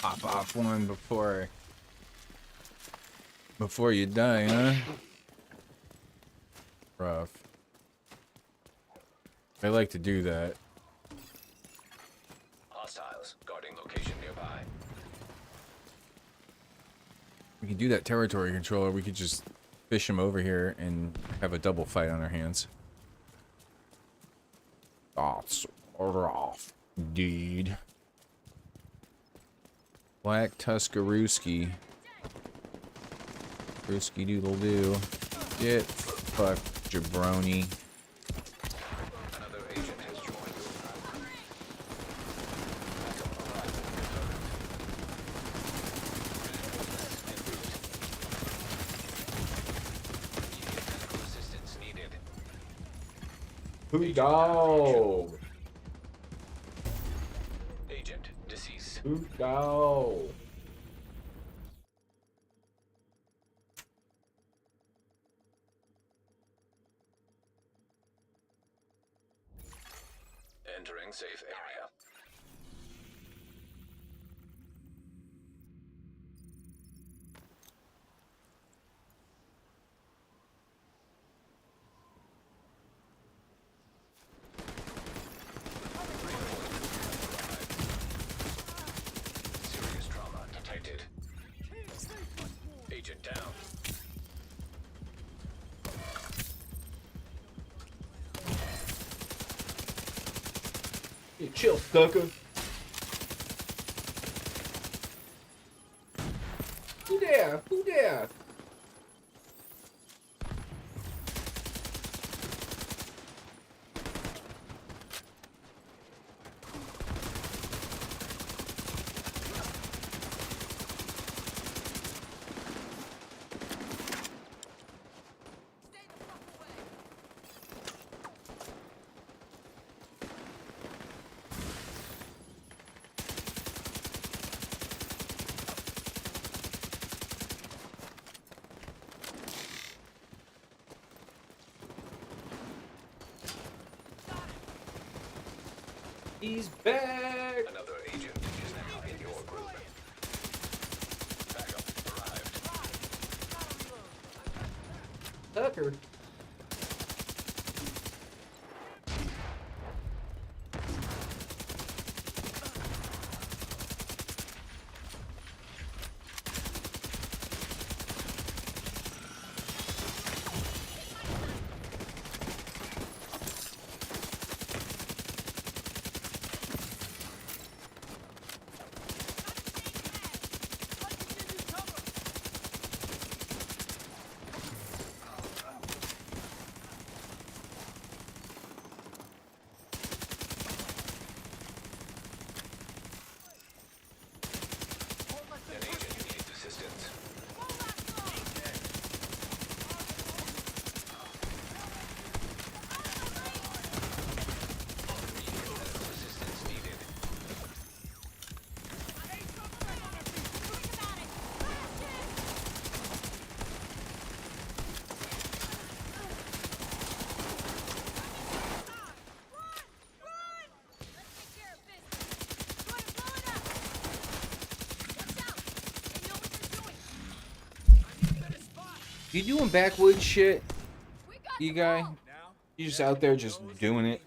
Pop off one before you die, huh? Rough. I like to do that. Hostiles guarding location nearby. We can do that territory controller. We could just fish them over here and have a double fight on our hands. That's rough, dude. Black Tuscarooski. Rooski doodle doo. Get fucked, jabroni. Another agent has joined. Medical assistance needed. Who go? Agent deceased. Who go? Entering safe area. Serious trauma detected. Agent down. You chill, sucker. Who there? Who there? Stay the fuck away. He's back. Another agent is now in your group. Backup arrived. Tucker. You doing backwoods shit, you guy? You just out there just doing it.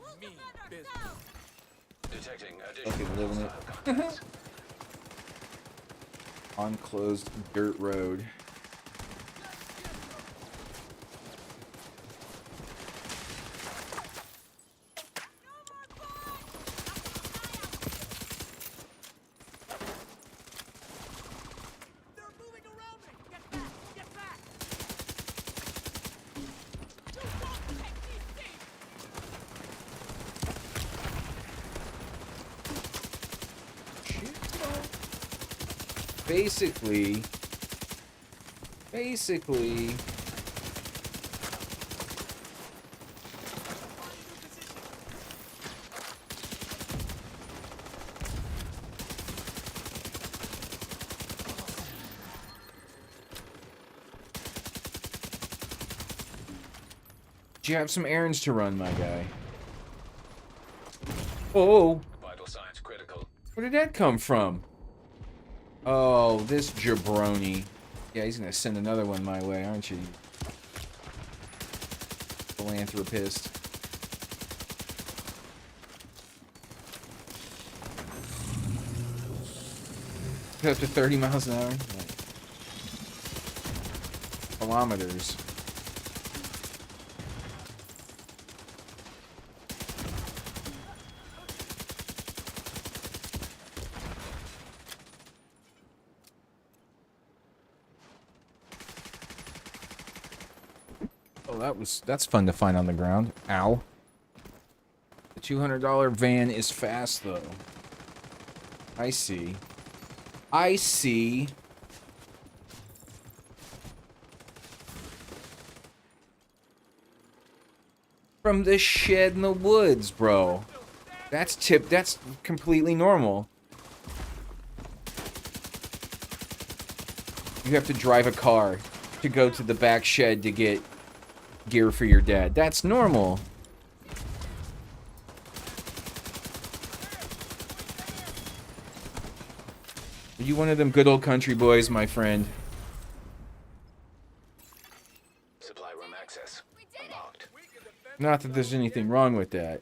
Detecting additional Fucking living it. hostile contacts. On closed dirt road. They're moving around me! Get back! Get back! You won't take these things! Basically, you have some errands to run, my guy. Oh, Vital signs critical. where did that come from? Oh, this jabroni. Yeah, he's gonna send another one my way, aren't you? Philanthropist. Up to 30 miles an hour? Like, kilometers. Oh, that's fun to find on the ground. Ow. The $200 van is fast though. I see. I see. From this shed in the woods, bro. That's completely normal. You have to drive a car to go to the back shed to get gear for your dad. That's normal. Are you one of them good old country boys, my friend? Supply room access unlocked. Not that there's anything wrong with that.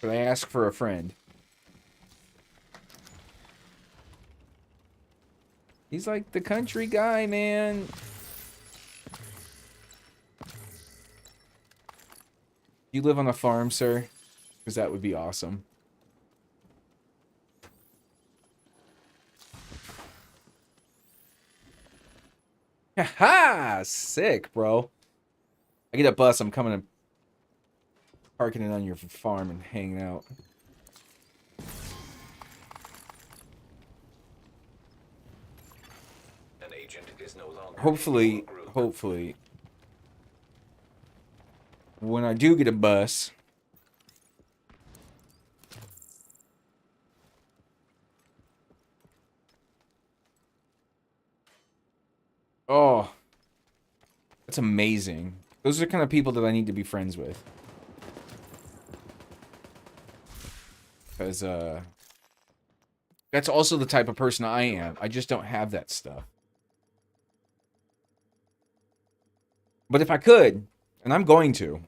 But I ask for a friend. He's like the country guy, man. You live on a farm, sir? Because that would be awesome. Ha! Sick, bro. I get a bus, I'm coming and parking it on your farm and hanging out. An agent is no longer Hopefully, in your group. hopefully, when I do get a bus, oh, that's amazing. Those are the kind of people that I need to be friends with. Because, that's also the type of person I am. I just don't have that stuff. But if I could, and I'm going to,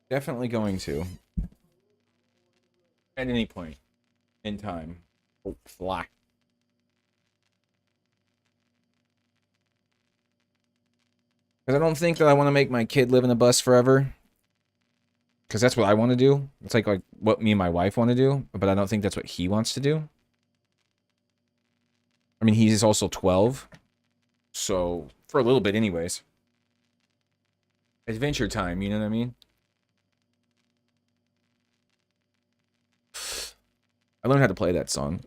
definitely going to, at any point in time. Oh, fly. Because I don't think that I want to make my kid live in a bus forever. Because that's what I want to do. It's like what me and my wife want to do. But I don't think that's what he wants to do. I mean, he's also 12. So, for a little bit anyways. Adventure time, you know what I mean? I learned how to play that song.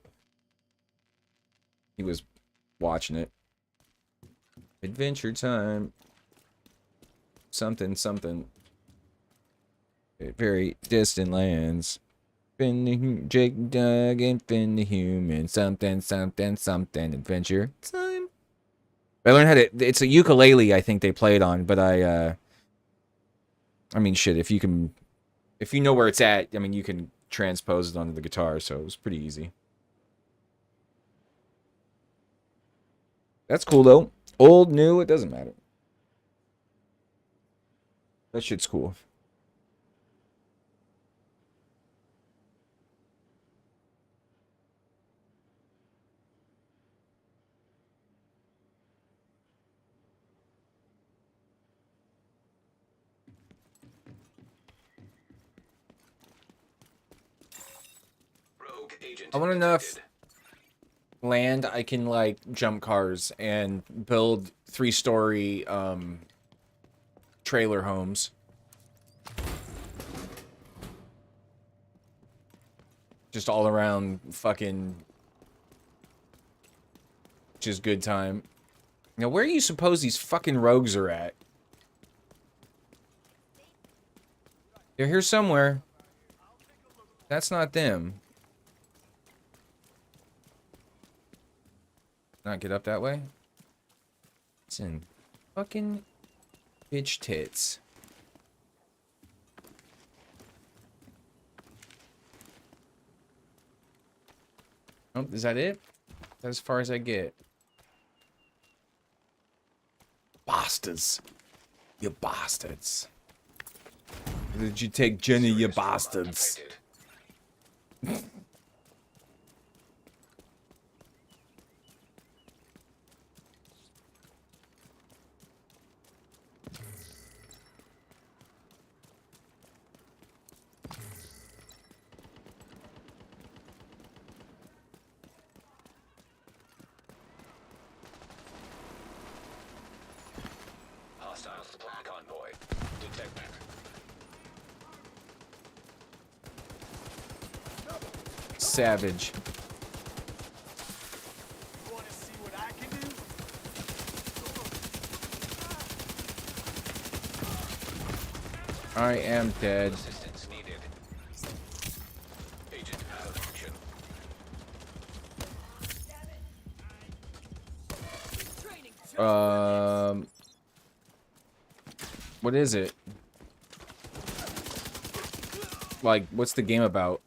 He was watching it. Adventure time. Something, something. Very distant lands. Jake Dug and Finn the Human. Something, something, something. Adventure time. I learned how to... It's a ukulele I think they play it on, but I mean, shit, if you know where it's at, I mean, you can transpose it onto the guitar, so it was pretty easy. That's cool though. Old, new, it doesn't matter. That shit's cool. Rogue agent I want enough detected. land I can like jump cars and build 3-story trailer homes. Just all around fucking just good time. Now where do you suppose these fucking rogues are at? They're here somewhere. That's not them. Not get up that way? It's in fucking bitch tits. Oh, is that it? That's as far as I get. Bastards. You bastards. Where did you take Jenny, you Serious robot bastards? detected. Hostile supply convoy detected. Savage. You want to see what I can do? I am dead. Assistance needed. Agent out of action. What is it? Like, what's the game about?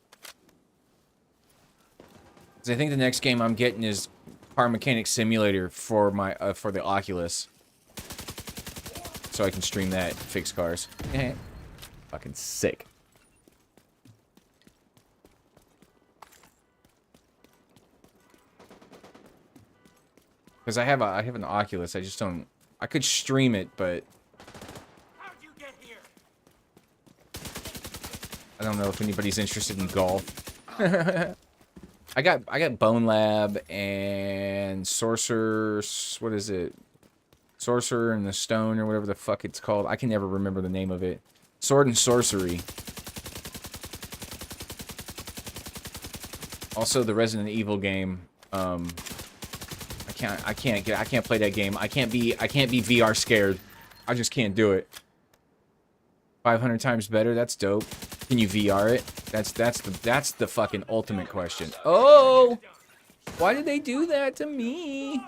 'Cause I think the next game I'm getting is Car Mechanic Simulator for my for the Oculus, so I can stream that, fix cars. Fucking sick. Because I have an Oculus, I just don't. I could stream it, but How'd you get here? I don't know if anybody's interested in golf. I got Bone Lab and Sorcerer. What is it? Sorcerer and the Stone or whatever the fuck it's called. I can never remember the name of it. Sword and Sorcery. Also the Resident Evil game. I can't play that game. I can't be VR scared. I just can't do it. 500 times better. That's dope. Can you VR it? That's the fucking ultimate question. Oh! Why did they do that to me?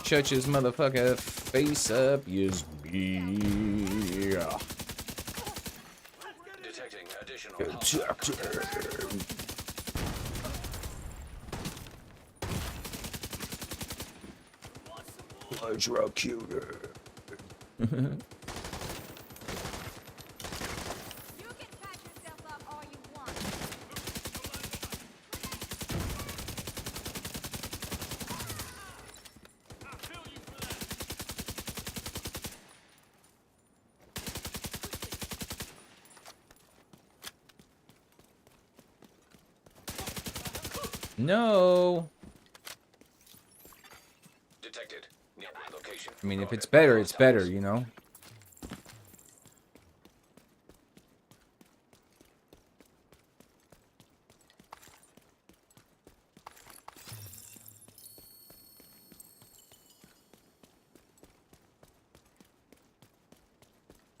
Shut his motherfucker face up, yes, yeah. Detecting additional hostile contact. Electrocutor. You can patch yourself up all you want. I'll kill you for that. No. Detected. Nearby location. I mean, if it's better, it's better, you know?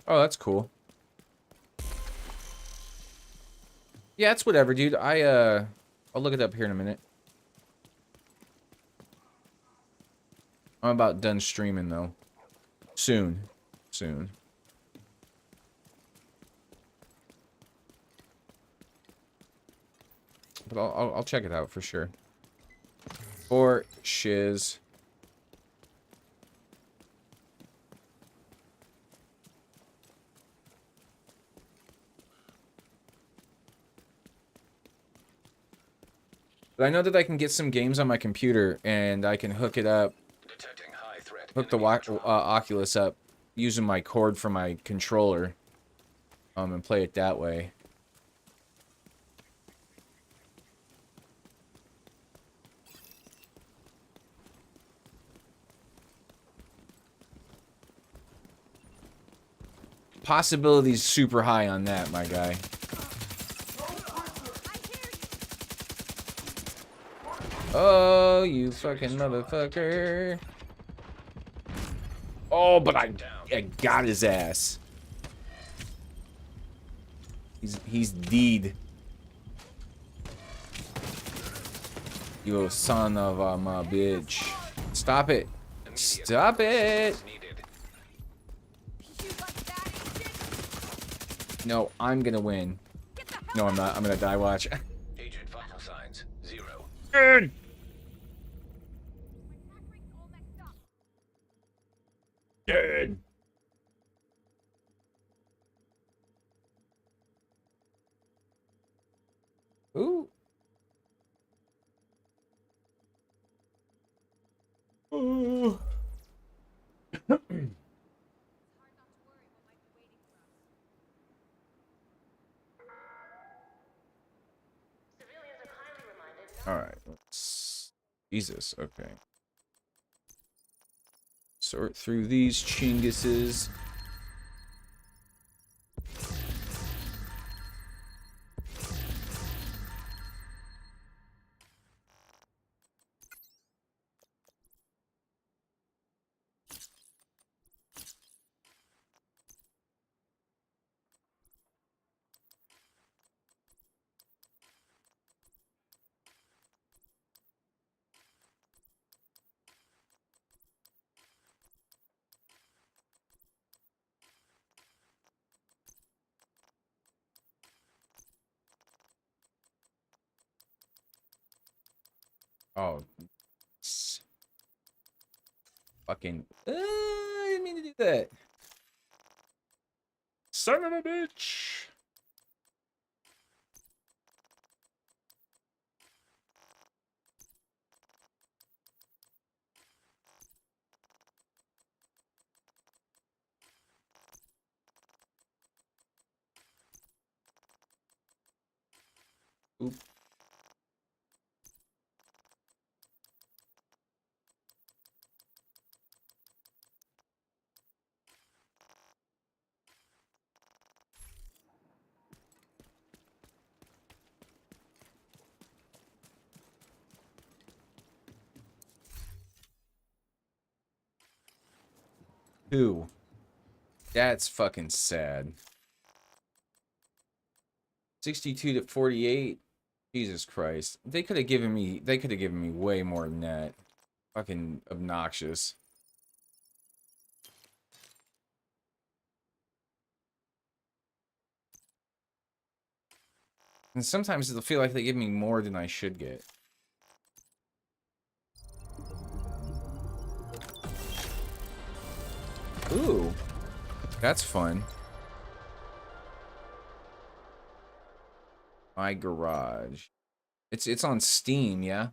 Oh, that's cool. Yeah, it's whatever, dude. I'll look it up here in a minute. I'm about done streaming, though. Soon. Soon. but I'll check it out for sure. For shiz. But I know that I can get some games on my computer and I can hook it up, Detecting high threat. hook the Oculus up using my cord from my controller, and play it that way. Possibilities super high on that, my guy. Oh, you fucking motherfucker. Oh, but I got his ass. He's deed. You son of a bitch. Stop it. Stop it. No, I'm gonna win. No, I'm not. I'm gonna die. Watch. Agent vital signs 0. Good. Good. Ooh. Ooh. All right. Let's. Jesus. Okay. Sort through these chinguses. Oh. Fucking. I didn't mean to do that. Son of a bitch. Oop. Who? That's fucking sad. 62 to 48. Jesus Christ. They could have given me way more than that. Fucking obnoxious. And sometimes it'll feel like they give me more than I should get. Ooh. That's fun. My garage. It's on Steam, yeah?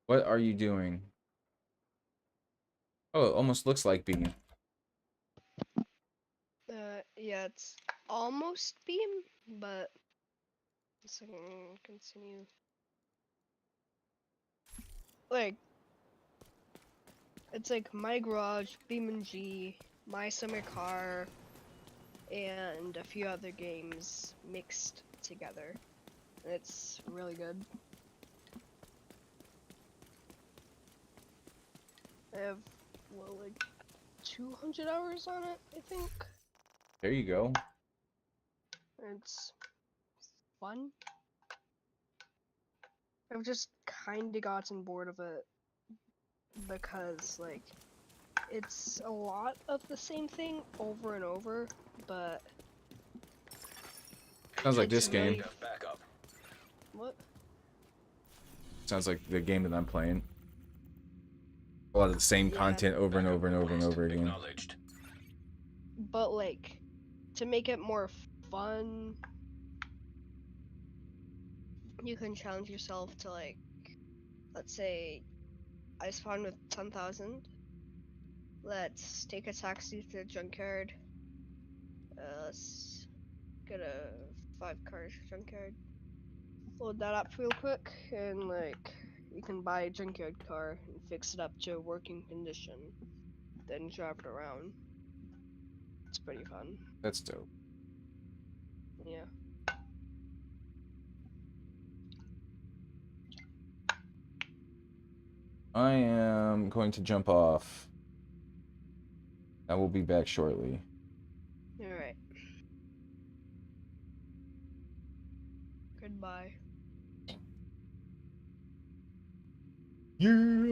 What are you doing? Oh, it almost looks like being. Yeah, it's almost beam, but So continue. Like, it's like my garage, BeamNG, my summer car, and a few other games mixed together. It's really good. I have, well, like 200 hours on it, I think. There you go. It's fun. I've just kinda gotten bored of it because, like, it's a lot of the same thing over and over, but Sounds like it's this game. really... Backup. What? Sounds like the game that I'm playing. A lot of the same Yeah. content over and over and over and Request over again. Acknowledged. But, like, to make it more fun, you can challenge yourself to, like, let's say I spawn with 10,000. Let's take a taxi to the junkyard. Let's get a 5-car junkyard. Load that up real quick, and like you can buy a junkyard car and fix it up to a working condition. Then drive it around. It's pretty fun. That's dope. Yeah. I am going to jump off. I will be back shortly. Alright. Goodbye. Yeah.